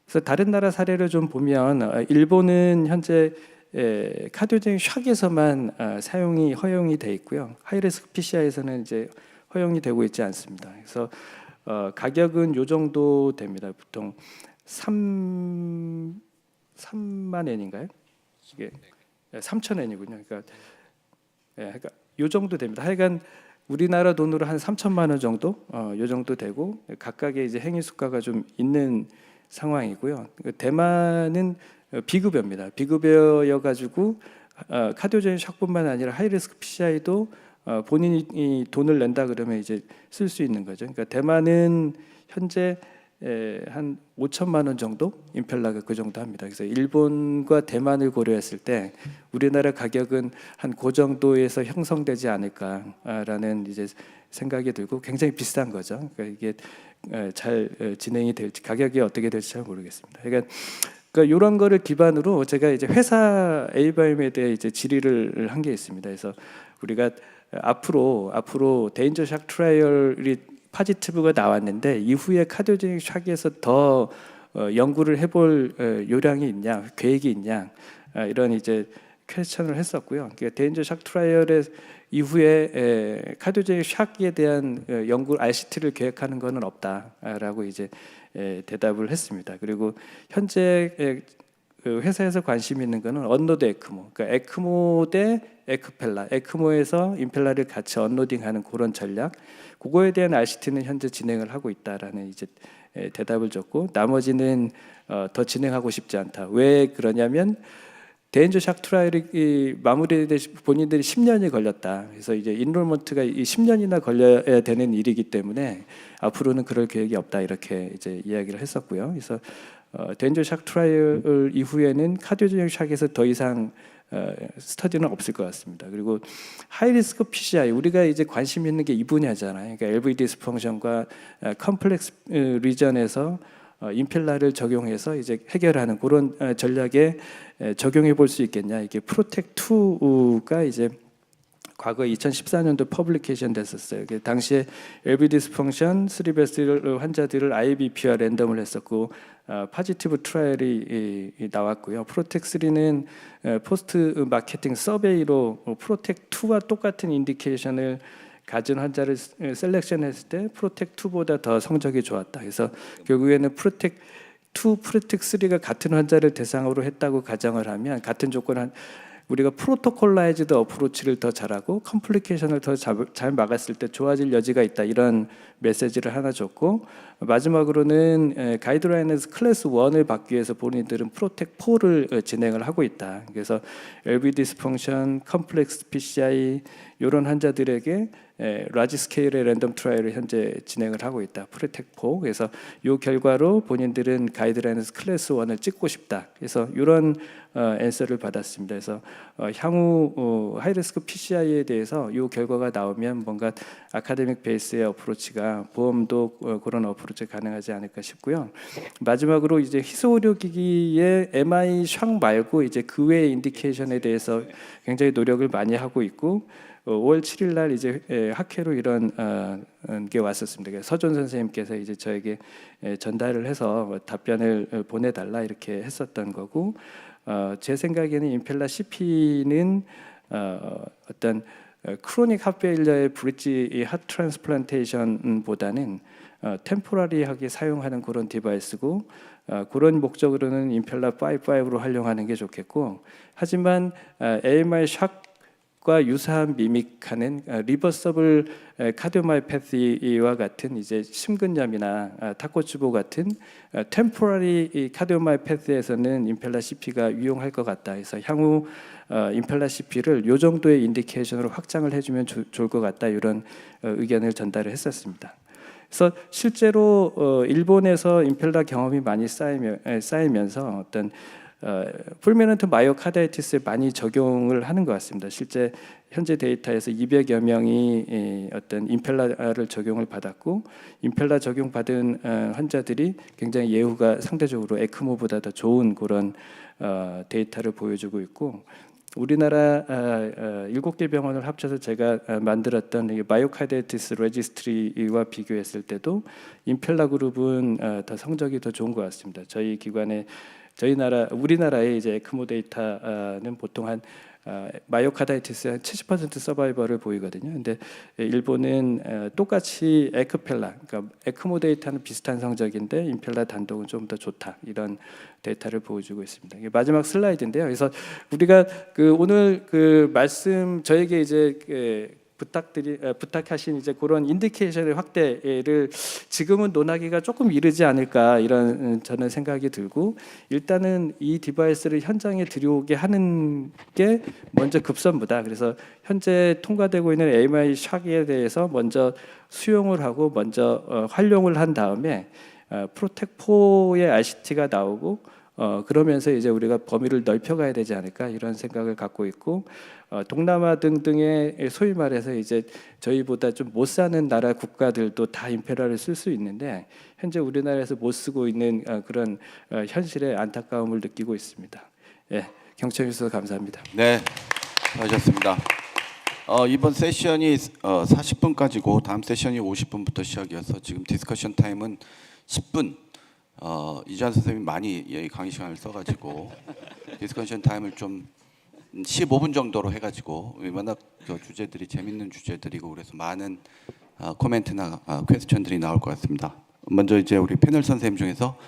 그래서 다른 나라 사례를 좀 보면 일본은 현재 카디오제닉 샥에서만 사용이 허용이 돼 있고요. 하이리스크 PCI에서는 이제 허용이 되고 있지 않습니다. 그래서 가격은 요 정도 됩니다. 보통 3만 엔인가요? 이게 3천 엔이군요. 그러니까 요 정도 됩니다. 하여간 우리나라 돈으로 한 3천만 원 정도, 요 정도 되고 각각의 이제 행위 수가가 좀 있는 상황이고요. 대만은 비급여입니다. 비급여여 가지고 카디오제닉 샥뿐만 아니라 하이리스크 PCI도 본인이 돈을 낸다 그러면 이제 쓸 수 있는 거죠. 그러니까 대만은 현재 한 5천만 원 정도 임펠라가 그 정도 합니다. 그래서 일본과 대만을 고려했을 때 우리나라 가격은 한 그 정도에서 형성되지 않을까라는 이제 생각이 들고 굉장히 비싼 거죠. 그러니까 이게 잘 진행이 될지 가격이 어떻게 될지 잘 모르겠습니다. 그러니까 그러니까 이런 거를 기반으로 제가 이제 회사 에이바임에 대해 이제 질의를 한 게 있습니다. 그래서 우리가 앞으로 데인저 샥 트라이얼이 파지티브가 나왔는데 이후에 카디오제닉 샥에서 더 연구를 해볼 요량이 있냐, 계획이 있냐, 이런 이제 퀘스천을 했었고요. 그러니까 데인저 샥 트라이얼의 이후에 카디오제닉 샥에 대한 연구 RCT를 계획하는 것은 없다라고 이제 대답을 했습니다. 그리고 현재 그 회사에서 관심 있는 거는 언로드 에크모, 그러니까 에크모 대 에크펠라, 에크모에서 임펠라를 같이 언로딩하는 그런 전략, 그거에 대한 RCT는 현재 진행을 하고 있다라는 이제 대답을 줬고, 나머지는 더 진행하고 싶지 않다. 왜 그러냐면 데인저 샥 트라이얼이 마무리되시 본인들이 10년이 걸렸다. 그래서 이제 인롤먼트가 이 10년이나 걸려야 되는 일이기 때문에 앞으로는 그럴 계획이 없다. 이렇게 이제 이야기를 했었고요. 그래서 데인저 샥 트라이얼 이후에는 카디오제닉 샥에서 더 이상 스터디는 없을 것 같습니다. 그리고 하이리스크 PCI, 우리가 이제 관심 있는 게 이 분야잖아요. 그러니까 LV 디스펑션과 컴플렉스 리전에서 임펠라를 적용해서 이제 해결하는 그런 전략에 적용해 볼 수 있겠냐. 이게 프로텍2가 이제 과거 2014년도 퍼블리케이션 됐었어요. 당시에 LV 디스펑션 3베스 환자들을 IBP와 랜덤을 했었고 파지티브 트라이얼이 나왔고요. 프로텍3는 포스트 마케팅 서베이로 프로텍2와 똑같은 인디케이션을 가진 환자를 셀렉션했을 때 프로텍2보다 더 성적이 좋았다. 그래서 결국에는 프로텍2, 프로텍3가 같은 환자를 대상으로 했다고 가정을 하면 같은 조건 우리가 프로토콜라이즈드 어프로치를 더 잘하고 컴플리케이션을 더 잘 막았을 때 좋아질 여지가 있다. 이런 메시지를 하나 줬고, 마지막으로는 가이드라인에서 클래스 1을 받기 위해서 본인들은 프로텍 4를 진행을 하고 있다. 그래서 LV 디스펑션, 컴플렉스 PCI 이런 환자들에게 라지 스케일의 랜덤 트라이얼을 현재 진행을 하고 있다. 프로텍 4. 그래서 이 결과로 본인들은 가이드라인에서 클래스 1을 찍고 싶다. 그래서 이런 앤서를 받았습니다. 그래서 향후 하이리스크 PCI에 대해서 이 결과가 나오면 뭔가 아카데믹 베이스의 어프로치가 보험도 그런 어프로치가 가능하지 않을까 싶고요. 마지막으로 이제 희소의료기기의 MI 샥 말고 이제 그 외의 인디케이션에 대해서 굉장히 노력을 많이 하고 있고, 5월 7일 날 이제 학회로 이런 게 왔었습니다. 서존 선생님께서 이제 저에게 전달을 해서 답변을 보내달라 이렇게 했었던 거고, 제 생각에는 임펠라 CP는 어떤 크로닉 핫페일러의 브릿지 핫 트랜스플란테이션보다는 템포러리하게 사용하는 그런 디바이스고, 그런 목적으로는 임펠라 5.5로 활용하는 게 좋겠고, 하지만 AMI 샥과 유사한 미믹하는 리버서블 카디오마이패시와 같은 이제 심근염이나 타코츠보 같은 템포러리 카디오마이패시에서는 임펠라 CP가 유용할 것 같다. 그래서 향후 임펠라 CP를 이 정도의 인디케이션으로 확장을 해주면 좋을 것 같다. 이런 의견을 전달을 했었습니다. 그래서 실제로 일본에서 임펠라 경험이 많이 쌓이면서 어떤 풀미넌트 마이오카다이티스에 많이 적용을 하는 것 같습니다. 실제 현재 데이터에서 200여 명이 어떤 임펠라를 적용을 받았고, 임펠라 적용받은 환자들이 굉장히 예후가 상대적으로 에크모보다 더 좋은 그런 데이터를 보여주고 있고, 우리나라 7개 병원을 합쳐서 제가 만들었던 마이오카다이티스 레지스트리와 비교했을 때도 임펠라 그룹은 더 성적이 더 좋은 것 같습니다. 저희 기관의 우리나라의 이제 에크모 데이터는 보통 한 마이오카다이티스 한 70% 서바이벌을 보이거든요. 근데 일본은 똑같이 에크펠라, 그러니까 에크모 데이터는 비슷한 성적인데 임펠라 단독은 좀 더 좋다. 이런 데이터를 보여주고 있습니다. 이게 마지막 슬라이드인데요. 그래서 우리가 오늘 말씀 저에게 이제 부탁하신 이제 그런 인디케이션의 확대를 지금은 논하기가 조금 이르지 않을까, 이런 저는 생각이 들고, 일단은 이 디바이스를 현장에 들여오게 하는 게 먼저 급선무다. 그래서 현재 통과되고 있는 AMI 샥에 대해서 먼저 수용을 하고 먼저 활용을 한 다음에 프로텍4의 RCT가 나오고 그러면서 이제 우리가 범위를 넓혀가야 되지 않을까 이런 생각을 갖고 있고 동남아 등등의 소위 말해서 이제 저희보다 좀 못 사는 나라 국가들도 다 임페라를 쓸 수 있는데 현재 우리나라에서 못 쓰고 있는 그런 현실에 안타까움을 느끼고 있습니다. 예, 경청해 주셔서 감사합니다. 네, 수고하셨습니다. 이번 세션이 40분까지고 다음 세션이 50분부터 시작이어서 지금 디스커션 타임은 10분. 이주환 선생님이 많이 강의 시간을 써가지고 디스커션 타임을 좀 15분 정도로 해가지고 워낙 주제들이 재밌는 주제들이고 그래서 많은 코멘트나 퀘스천들이 나올 것 같습니다. 먼저 이제 우리 패널 선생님 중에서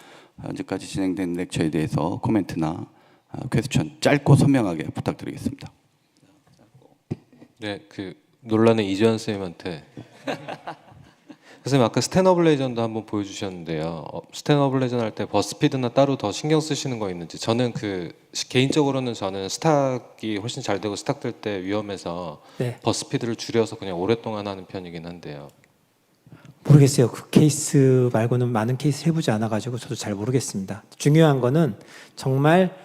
현재까지 진행된 렉처에 대해서 코멘트나 퀘스천 짧고 선명하게 부탁드리겠습니다. 네, 그 논란의 이주환 선생님한테 선생님 아까 스탠업 레전드 한번 보여주셨는데요. 스탠업 레전드 할 때 버스피드나 따로 더 신경 쓰시는 거 있는지. 저는 개인적으로는 저는 스탁이 훨씬 잘 되고 스탁될 때 위험해서 네. 버스피드를 줄여서 그냥 오랫동안 하는 편이긴 한데요. 모르겠어요. 그 케이스 말고는 많은 케이스 해보지 않아가지고 저도 잘 모르겠습니다. 중요한 거는 정말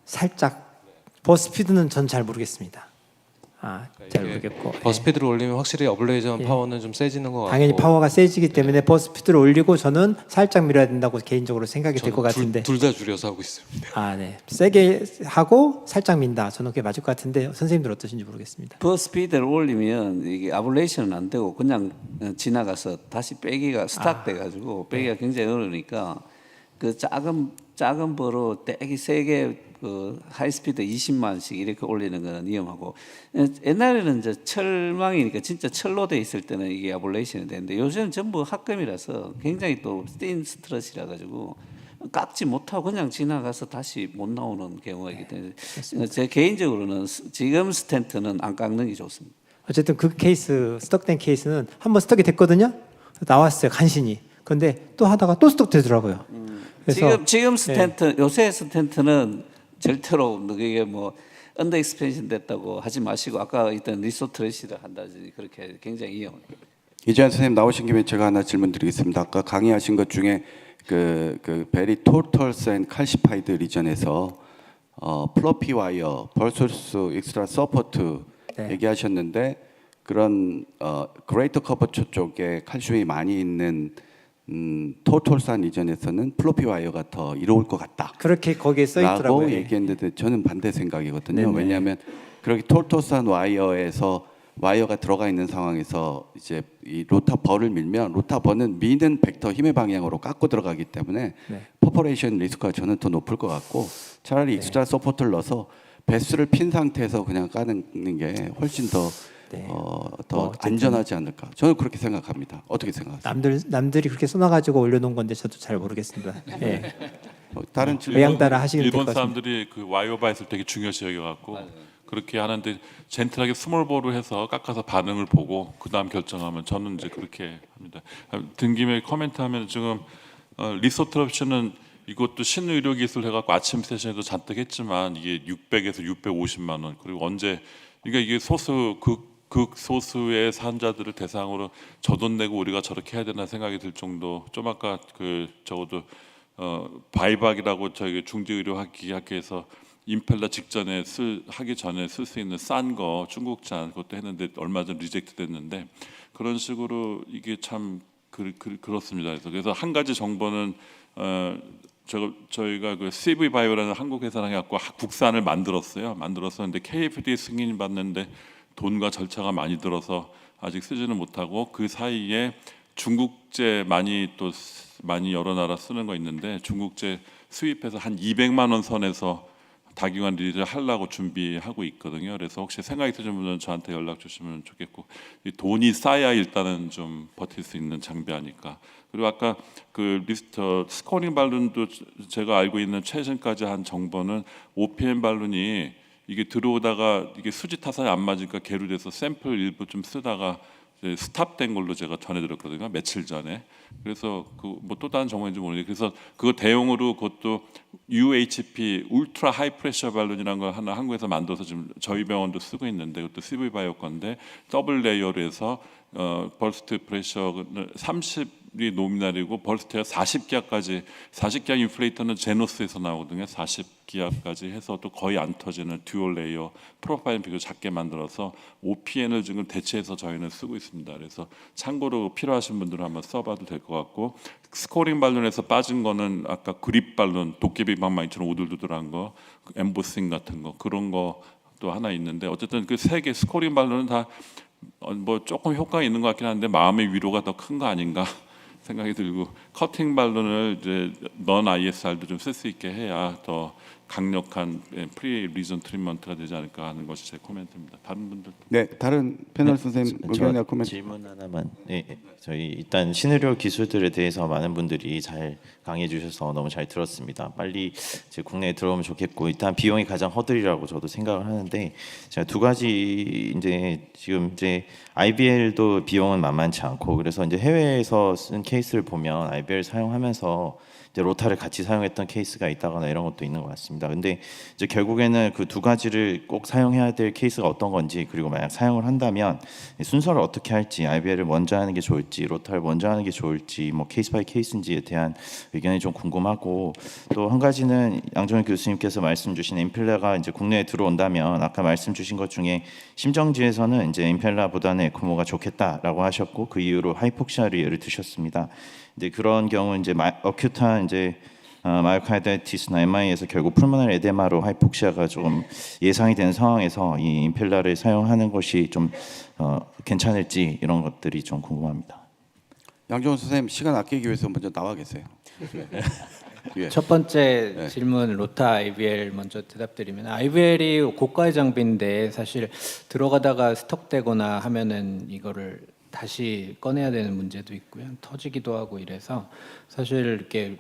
살짝 버스피드는 전 잘 모르겠습니다. 잘 모르겠고 버스피드를 올리면 확실히 어블레이전 파워는 좀 세지는 것 같고 당연히 파워가 세지기 때문에 버스피드를 올리고 저는 살짝 밀어야 된다고 개인적으로 생각이 될 것 같은데 둘 다 줄여서 하고 있습니다. 네. 세게 하고 살짝 민다. 저는 그게 맞을 것 같은데 선생님들 어떠신지 모르겠습니다. 버스피드를 올리면 이게 아블레이션은 안 되고 그냥 지나가서 다시 빼기가 스탁돼 가지고 빼기가 굉장히 어려우니까 그 작은 버로 되게 세게 그 하이스피드 20만씩 이렇게 올리는 건 위험하고 옛날에는 이제 철망이니까 진짜 철로 돼 있을 때는 이게 아블레이션이 되는데 요새는 전부 합금이라서 굉장히 또 틴 스트럿이라 가지고 깎지 못하고 그냥 지나가서 다시 못 나오는 경우가 있기 때문에 제 개인적으로는 지금 스텐트는 안 깎는 게 좋습니다. 어쨌든 그 케이스 스톡된 케이스는 한번 스톡이 됐거든요. 나왔어요 간신히. 그런데 또 하다가 또 스톡 되더라고요. 그래서 지금 스텐트 요새 스텐트는 절대로 이게 뭐 언더 익스펜션 됐다고 하지 마시고 아까 있던 리소트레시를 한다든지 그렇게 굉장히 위험합니다. 이주환 선생님 나오신 김에 제가 하나 질문드리겠습니다. 아까 강의하신 것 중에 그 베리 토털스 앤 칼시파이드 리전에서 플로피 와이어, 벌소스 익스트라 서포트 얘기하셨는데 그런 그레이터 커버처 쪽에 칼슘이 많이 있는 토톨산 이전에서는 플로피 와이어가 더 이로울 것 같다. 그렇게 거기에 써 라고 있더라고요. 얘기했는데 저는 반대 생각이거든요. 네네. 왜냐하면 그렇게 토톨산 와이어에서 와이어가 들어가 있는 상황에서 이제 이 로타버를 밀면 로타버는 미는 벡터 힘의 방향으로 깎고 들어가기 때문에 퍼포레이션 리스크가 저는 더 높을 것 같고 차라리 익스트라 서포트를 넣어서 배수를 핀 상태에서 그냥 까는 게 훨씬 더 안전하지 않을까. 저는 그렇게 생각합니다. 어떻게 생각하세요? 남들이 그렇게 써놔가지고 올려놓은 건데 저도 잘 모르겠습니다. 예. 다른 질문. 외양 따라 하시면 될 것 일본 같습니다. 사람들이 그 와이어 바이스를 되게 중요시 여겨갖고 그렇게 하는데 젠틀하게 스몰볼을 해서 깎아서 반응을 보고 그 다음 결정하면 저는 이제 그렇게 합니다. 든 김에 코멘트하면 지금 리소트럽션은 이것도 신의료 기술 해갖고 아침 세션에도 잔뜩 했지만 이게 600에서 650만 원 그리고 언제 그러니까 이게 소수 극소수의 산자들을 대상으로 저 돈 내고 우리가 저렇게 해야 되나 생각이 들 정도 좀 아까 적어도 바이박이라고 저희 중지의료학회에서 임펠러 직전에 하기 전에 쓸 수 있는 싼 거 중국산 그것도 했는데 얼마 전 리젝트 됐는데 그런 식으로 이게 참 그렇습니다. 그래서 한 가지 정보는 저희가 그 CV 바이오라는 한국 회사랑 해갖고 국산을 만들었었는데 KFD 승인 받는데 돈과 절차가 많이 들어서 아직 쓰지는 못하고 그 사이에 중국제 많이 여러 나라 쓰는 거 있는데 중국제 수입해서 한 200만 원 선에서 다기관 리리를 하려고 준비하고 있거든요. 그래서 혹시 생각이 드시는 분은 저한테 연락 주시면 좋겠고 이 돈이 쌓야 일단은 좀 버틸 수 있는 장비 아닐까. 그리고 아까 그 리스트 스코닝 발룬도 제가 알고 있는 최근까지 한 정보는 OPM 발룬이 이게 들어오다가 이게 수지 타산이 안 맞으니까 계류돼서 샘플 일부 좀 쓰다가 스탑된 걸로 제가 전해드렸거든요. 며칠 전에. 그래서 그 뭐 또 다른 정보인지 모르겠는데 그래서 그거 대용으로 그것도 UHP 울트라 하이 프레셔 발룬이라는 걸 하나 한국에서 만들어서 지금 저희 병원도 쓰고 있는데 그것도 CV 바이오 건데 더블 레이어로 해서 벌스트 프레셔를 30 40이 노미널이고 벌스트가 40기압까지 40기압 인플레이터는 제노스에서 나오거든요. 40기압까지 해서 또 거의 안 터지는 듀얼 레이어 프로파일 비교 작게 만들어서 OPN을 지금 대체해서 저희는 쓰고 있습니다. 그래서 참고로 필요하신 분들은 한번 써봐도 될 것 같고 스코링 발론에서 빠진 거는 아까 그립 발론 도깨비 방망이처럼 오들두들한 거 엠보싱 같은 거 그런 거 또 하나 있는데 어쨌든 그 세 개 스코링 발론은 다 뭐 조금 효과가 있는 것 같긴 한데 마음의 위로가 더 큰 거 아닌가 생각이 들고 커팅 발론을 이제 넌 ISR도 좀 쓸 수 있게 해야 더 강력한 프리 리전 트리트먼트가 되지 않을까 하는 것이 제 코멘트입니다. 다른 분들 네, 다른 패널 선생님 의견이나 코멘트. 질문 하나만. 네, 저희 일단 신의료 기술들에 대해서 많은 분들이 잘 강의해 주셔서 너무 잘 들었습니다. 빨리 이제 국내에 들어오면 좋겠고 일단 비용이 가장 허들이라고 저도 생각을 하는데 제가 두 가지 이제 지금 이제 IBL도 비용은 만만치 않고 그래서 이제 해외에서 쓴 케이스를 보면 IBL 사용하면서 이제 로타를 같이 사용했던 케이스가 있다거나 이런 것도 있는 것 같습니다. 근데 이제 결국에는 그 두 가지를 꼭 사용해야 될 케이스가 어떤 건지 그리고 만약 사용을 한다면 순서를 어떻게 할지 IBL을 먼저 하는 게 좋을지 로타를 먼저 하는 게 좋을지 뭐 케이스 바이 케이스인지에 대한 의견이 좀 궁금하고 또 한 가지는 양정일 교수님께서 말씀 주신 임펠라가 이제 국내에 들어온다면 아까 말씀 주신 것 중에 심정지에서는 이제 임펠라보다는 에크모가 좋겠다라고 하셨고 그 이유로 하이폭시아를 예를 드셨습니다. 이제 그런 경우 이제 어큐트한 이제 마이오카이다이티스나 MI에서 결국 풀모널 에데마로 하이폭시아가 조금 예상이 되는 상황에서 이 임펠라를 사용하는 것이 좀 괜찮을지 이런 것들이 좀 궁금합니다. 양정훈 선생님 시간 아끼기 위해서 먼저 나와 계세요. 예. 첫 번째 질문 로타 IBL 먼저 대답드리면 IBL이 고가의 장비인데 사실 들어가다가 스톡되거나 하면은 이거를 다시 꺼내야 되는 문제도 있고요. 터지기도 하고 이래서 사실 이렇게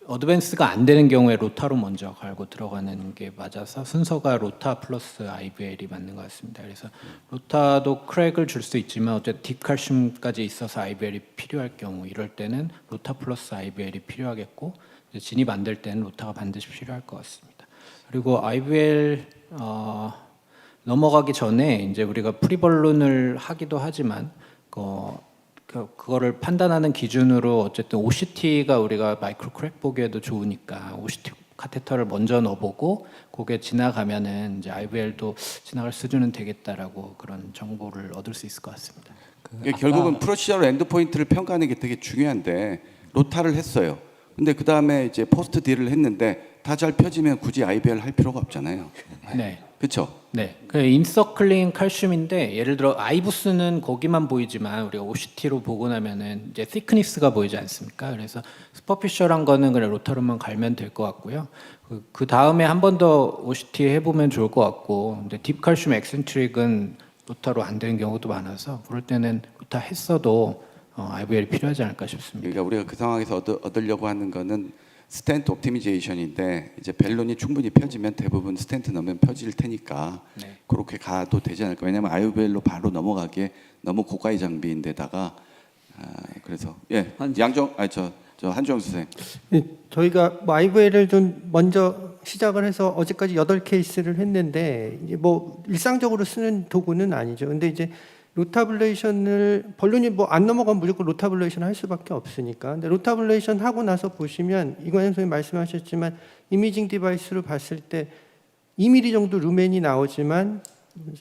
어드밴스가 안 되는 경우에 로타로 먼저 갈고 들어가는 게 맞아서 순서가 로타 플러스 IBL이 맞는 것 같습니다. 그래서 로타도 크랙을 줄 수 있지만 어쨌든 딥칼슘까지 있어서 IBL이 필요할 경우 이럴 때는 로타 플러스 IBL이 필요하겠고 진입 안 될 때는 로타가 반드시 필요할 것 같습니다. 그리고 IBL 넘어가기 전에 이제 우리가 프리벌룬을 하기도 하지만 그거를 판단하는 기준으로 어쨌든 OCT가 우리가 마이크로 크랙 보기에도 좋으니까 OCT 카테터를 먼저 넣어보고 그게 지나가면은 이제 IBL도 지나갈 수준은 되겠다라고 그런 정보를 얻을 수 있을 것 같습니다. 이게 결국은 프로시저럴 엔드포인트를 평가하는 게 되게 중요한데 로타를 했어요. 근데 그 다음에 이제 포스트 딜을 했는데 다 잘 펴지면 굳이 IBL 할 필요가 없잖아요. 네. 그렇죠? 네, 그 인서클링 칼슘인데 예를 들어 아이부스는 거기만 보이지만 우리가 OCT로 보고 나면은 이제 thickness가 보이지 않습니까? 그래서 슈퍼피셜한 거는 그냥 로타로만 갈면 될 것 같고요. 그 다음에 한 번 더 OCT 해보면 좋을 것 같고, 근데 딥칼슘 엑센트릭은 로타로 안 되는 경우도 많아서 그럴 때는 로타 했어도 IBL이 필요하지 않을까 싶습니다. 그러니까 우리가 그 상황에서 얻으려고 하는 거는 스텐트 옵티미제이션인데 이제 벨론이 충분히 펴지면 대부분 스텐트 넣으면 펴질 테니까 네. 그렇게 가도 되지 않을까. 왜냐하면 IBL로 바로 넘어가기에 너무 고가의 장비인데다가 그래서 저 한주영 선생님. 네, 저희가 뭐 IVL을 좀 먼저 시작을 해서 어제까지 8케이스를 했는데 이제 뭐 일상적으로 쓰는 도구는 아니죠. 근데 이제 로타블레이션을 벌룬이 뭐 안 넘어가면 무조건 로타블레이션 할 수밖에 없으니까. 근데 로타블레이션 하고 나서 보시면 이관영 선생님 말씀하셨지만 이미징 디바이스로 봤을 때 2mm 정도 루멘이 나오지만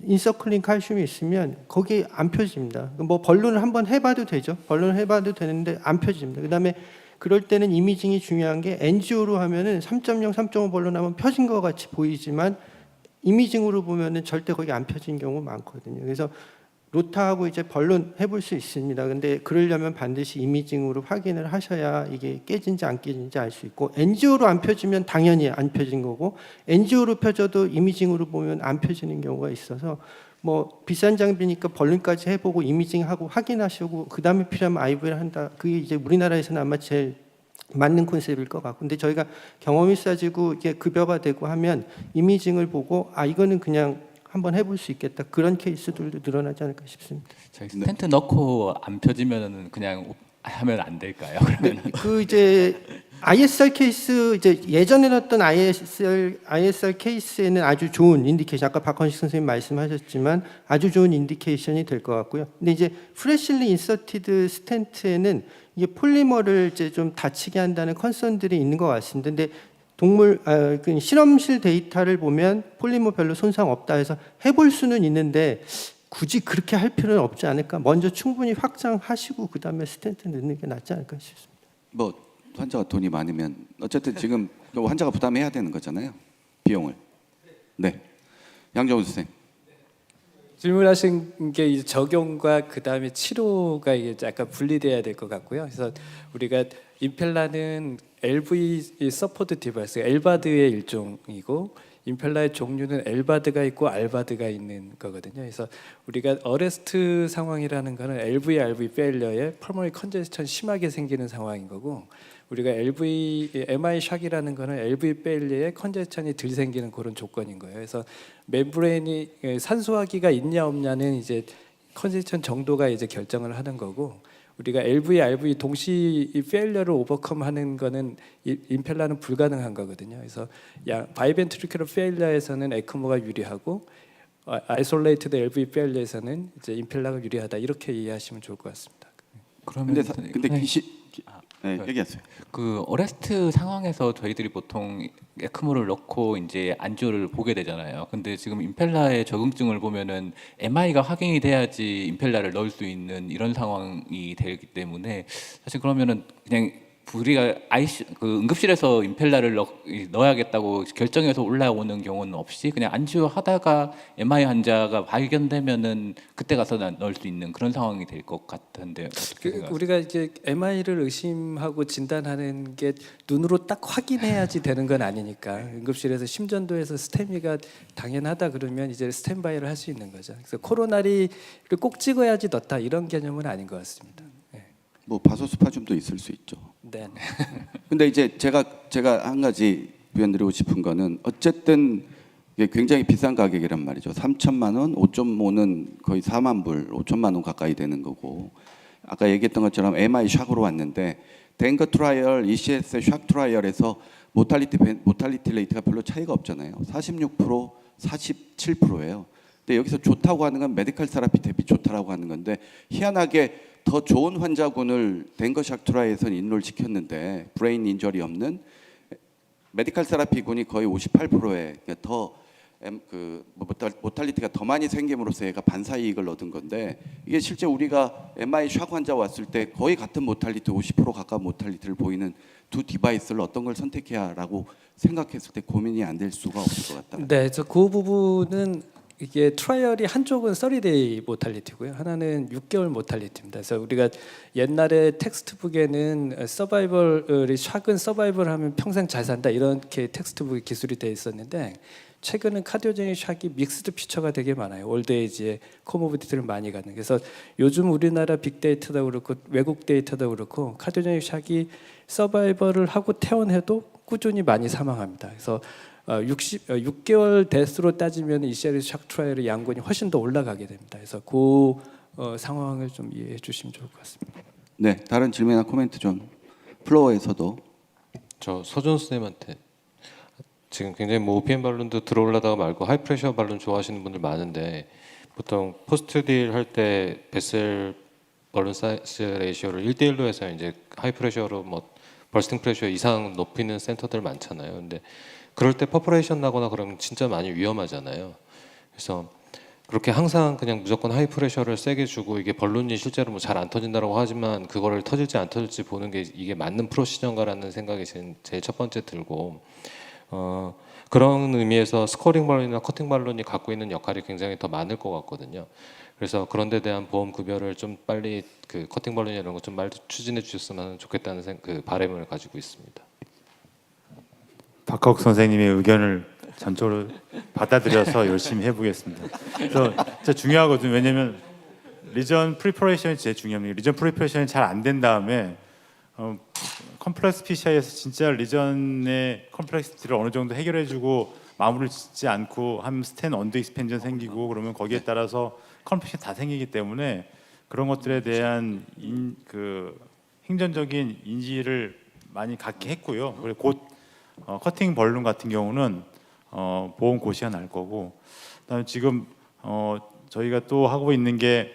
인서클링 칼슘이 있으면 거기 안 펴집니다. 뭐 벌룬을 한번 해봐도 되죠. 벌룬을 해봐도 되는데 안 펴집니다. 그다음에 그럴 때는 이미징이 중요한 게 NGO로 하면은 3.0, 3.5 벌룬 하면 펴진 것 같이 보이지만 이미징으로 보면은 절대 거기 안 펴진 경우 많거든요. 그래서 로타하고 이제 벌룬 해볼 수 있습니다. 근데 그러려면 반드시 이미징으로 확인을 하셔야 이게 깨진지 안 깨진지 알 수 있고 NGO로 안 펴지면 당연히 안 펴진 거고 NGO로 펴져도 이미징으로 보면 안 펴지는 경우가 있어서 뭐 비싼 장비니까 벌룬까지 해보고 이미징하고 확인하시고 그 다음에 필요하면 IVL 한다. 그게 이제 우리나라에서는 아마 제일 맞는 콘셉트일 것 같고 근데 저희가 경험이 쌓이고 이게 급여가 되고 하면 이미징을 보고 이거는 그냥 한번 해볼 수 있겠다. 그런 케이스들도 늘어나지 않을까 싶습니다. 저희 스텐트 넣고 안 펴지면은 그냥 하면 안 될까요? 그러면 그 이제 ISR 케이스 이제 예전에 났던 ISR 케이스에는 아주 좋은 인디케이션, 아까 박헌식 선생님 말씀하셨지만 아주 좋은 인디케이션이 될 것 같고요. 근데 이제 프레실리 인서티드 스텐트에는 이게 폴리머를 이제 좀 다치게 한다는 컨선들이 있는 것 같습니다. 근데 그 실험실 데이터를 보면 폴리머 별로 손상 없다 해서 해볼 수는 있는데 굳이 그렇게 할 필요는 없지 않을까. 먼저 충분히 확장하시고 그 다음에 스텐트 넣는 게 낫지 않을까 싶습니다. 뭐 환자가 돈이 많으면 어쨌든 지금 환자가 부담해야 되는 거잖아요. 비용을. 네. 양정훈 선생님. 질문하신 게 이제 적용과 그 다음에 치료가 이게 약간 분리돼야 될 것 같고요. 그래서 우리가 임펠라는 LV 서포트 디바이스, 엘바드의 일종이고 임펠라의 종류는 엘바드가 있고 알바드가 있는 거거든요. 그래서 우리가 어레스트 상황이라는 거는 LV 페일러에 펄모너리 컨제스천 심하게 생기는 상황인 거고, 우리가 MI 샥이라는 거는 LV 페일러에 컨제스천이 덜 생기는 그런 조건인 거예요. 그래서 멤브레인이 산소화기가 있냐 없냐는 이제 컨제스천 정도가 이제 결정을 하는 거고, 우리가 LV 동시 이 페일러를 오버컴하는 거는 임펠라는 불가능한 거거든요. 그래서 바이벤트리큘러 페일러에서는 에크모가 유리하고 아이솔레이트드 LV 페일러에서는 이제 임펠라가 유리하다, 이렇게 이해하시면 좋을 것 같습니다. 그러면 근데 네, 얘기하세요. 그 어레스트 상황에서 저희들이 보통 에크모를 넣고 이제 안주를 보게 되잖아요. 근데 지금 임펠라의 적응증을 보면은 MI가 확인이 돼야지 임펠라를 넣을 수 있는 이런 상황이 되기 때문에 사실 그러면은 그냥 우리가 그 응급실에서 임펠라를 넣어야겠다고 결정해서 올라오는 경우는 없이 그냥 안주하다가 MI 환자가 발견되면은 그때 가서 넣을 수 있는 그런 상황이 될 것 같은데 어떻게 생각하세요? 우리가 이제 MI를 의심하고 진단하는 게 눈으로 딱 확인해야지 되는 건 아니니까, 응급실에서 심전도에서 스테미가 당연하다 그러면 이제 스탠바이를 할 수 있는 거죠. 그래서 코로나리를 꼭 찍어야지 넣다, 이런 개념은 아닌 것 같습니다. 뭐 바소스파즘도 있을 수 있죠. 네. 근데 이제 제가 한 가지 부연드리고 싶은 거는 어쨌든 이게 굉장히 비싼 가격이란 말이죠. 3천만 원, 5.5는 거의 4만 불, 5천만 원 가까이 되는 거고, 아까 얘기했던 것처럼 MI 샥으로 왔는데 댕거 트라이얼, ECS 샥 트라이얼에서 모탈리티 레이트가 별로 차이가 없잖아요. 46%, 47%예요. 근데 여기서 좋다고 하는 건 메디컬 세라피 대비 좋다라고 하는 건데, 희한하게 더 좋은 환자군을 댕거 샥 트라이에서는 인롤 시켰는데 브레인 인저리 없는 메디컬 세라피군이 거의 58%에 더 모탈리티가 더 많이 생김으로써 얘가 반사 이익을 얻은 건데, 이게 실제 우리가 MI 샥 환자 왔을 때 거의 같은 모탈리티 50% 가까운 모탈리티를 보이는 두 디바이스를 어떤 걸 선택해야라고 생각했을 때 고민이 안 될 수가 없을 것 같다. 네, 그래서 그 부분은 이게 트라이얼이 한쪽은 30데이 모탈리티고요, 하나는 6개월 모탈리티입니다. 그래서 우리가 옛날에 텍스트북에는 서바이벌이 샥은 서바이벌하면 평생 잘 산다, 이렇게 텍스트북 기술이 돼 있었는데, 최근은 카디오제닉 샥이 믹스드 피처가 되게 많아요. 올드에이지에 코모비디티를 많이 갖는. 그래서 요즘 우리나라 빅데이터도 그렇고 외국 데이터도 그렇고 카디오제닉 샥이 서바이벌을 하고 퇴원해도 꾸준히 많이 사망합니다. 그래서 6개월 데스로 따지면 ECR 샥 트라이얼의 양군이 훨씬 더 올라가게 됩니다. 그래서 그 상황을 좀 이해해 주시면 좋을 것 같습니다. 네, 다른 질문이나 코멘트 좀. 플로어에서도. 저 서준 선생님한테 지금 굉장히 뭐 OPM 발론도 들어올라다가 말고 하이프레셔 발론 좋아하시는 분들 많은데, 보통 포스트 딜 할 때 베셀 발론 사이즈 레이시오를 1대1로 해서 이제 하이프레셔로 뭐 버스팅 프레셔 이상 높이는 센터들 많잖아요. 근데 그럴 때 퍼포레이션 나거나 그러면 진짜 많이 위험하잖아요. 그래서 그렇게 항상 그냥 무조건 하이 프레셔를 세게 주고, 이게 벌룬이 실제로 뭐 잘 안 터진다라고 하지만 그거를 터질지 안 터질지 보는 게 이게 맞는 프로시저인가라는 생각이 제일 첫 번째 들고, 그런 의미에서 스코링 발론이나 커팅 발론이 갖고 있는 역할이 굉장히 더 많을 것 같거든요. 그래서 그런 데 대한 보험 급여를 좀 빨리 그 커팅 발론이나 이런 거 좀 빨리 추진해 주셨으면 좋겠다는 그 바람을 가지고 있습니다. 박학 선생님의 의견을 전적으로 받아들여서 열심히 해보겠습니다. 그래서 진짜 중요하거든요. 왜냐하면 리전 프리퍼레이션이 제일 중요합니다. 리전 프리퍼레이션이 잘 안 된 다음에 컴플렉스 PCI에서 진짜 리전의 컴플렉시티를 어느 정도 해결해주고 마무리를 짓지 않고 하면 스텐 언더 익스펜전 생기고, 그러면 거기에 따라서 컴플렉션이 다 생기기 때문에 그런 것들에 대한 그 행정적인 인지를 많이 갖게 했고요. 그리고 곧 커팅 벌룬 같은 경우는 보험 고시가 날 거고, 그다음에 지금 저희가 또 하고 있는 게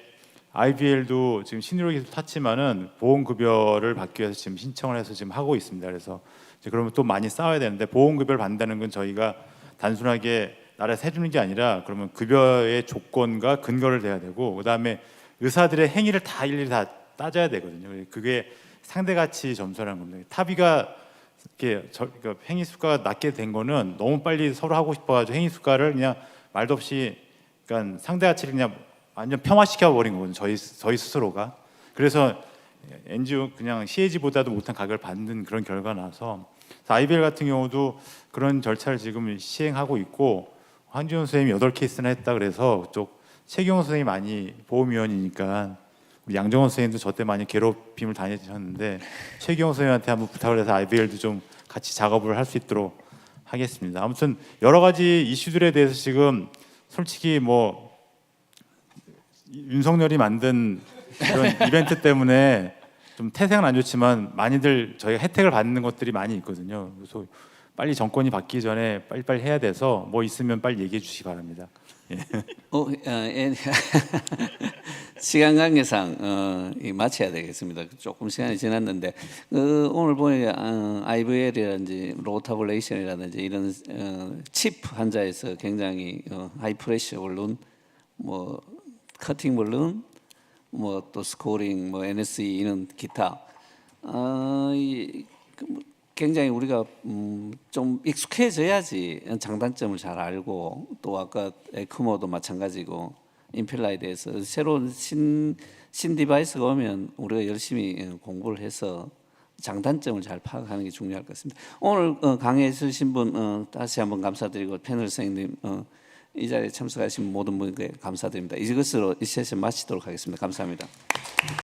IBL도 지금 신의료 기술 탔지만은 보험 급여를 받기 위해서 지금 신청을 해서 지금 하고 있습니다. 그래서 이제 그러면 또 많이 싸워야 되는데, 보험 급여를 받는다는 건 저희가 단순하게 나라에서 해주는 게 아니라 그러면 급여의 조건과 근거를 대야 되고, 그다음에 의사들의 행위를 다 일일이 다 따져야 되거든요. 그게 상대가치 점수라는 겁니다. 타비가 이렇게 그러니까 행위 수가가 낮게 된 거는 너무 빨리 서로 하고 싶어가지고 행위 수가를 그냥 말도 없이, 그러니까 상대가치를 그냥 완전 폄하시켜 버린 거거든요. 저희 스스로가. 그래서 NGO 그냥 CAG보다도 못한 가격을 받는 그런 결과가 나서, IBL 같은 경우도 그런 절차를 지금 시행하고 있고, 한지원 선생님이 8케이스나 했다 그래서 그쪽 최경호 선생님이 많이 보험위원이니까 우리 양정원 선생님도 저 때 많이 괴롭힘을 당하셨는데, 최경호 선생님한테 한번 부탁을 해서 IBL도 좀 같이 작업을 할 수 있도록 하겠습니다. 아무튼 여러 가지 이슈들에 대해서 지금 솔직히 뭐 윤석열이 만든 그런 이벤트 때문에 좀 태생은 안 좋지만 많이들 저희가 혜택을 받는 것들이 많이 있거든요. 그래서 빨리 정권이 바뀌기 전에 빨리빨리 해야 돼서 뭐 있으면 빨리 얘기해 주시기 바랍니다. 예. 시간 관계상 마쳐야 되겠습니다. 조금 시간이 지났는데 오늘 보니까 IVL이라든지 로타블레이션이라든지 이런 칩 환자에서 굉장히 하이프레셔 볼룬, 뭐 커팅 볼룬, 뭐 또 스코링, 뭐 NSE 이런 기타 굉장히 우리가 좀 익숙해져야지 장단점을 잘 알고, 또 아까 에크모도 마찬가지고 임펠라에 대해서 새로운 신 디바이스가 오면 우리가 열심히 공부를 해서 장단점을 잘 파악하는 게 중요할 것 같습니다. 오늘 강의해 주신 분 다시 한번 감사드리고, 패널 선생님 이 자리에 참석하신 모든 분께 감사드립니다. 이것으로 이 세션 마치도록 하겠습니다. 감사합니다.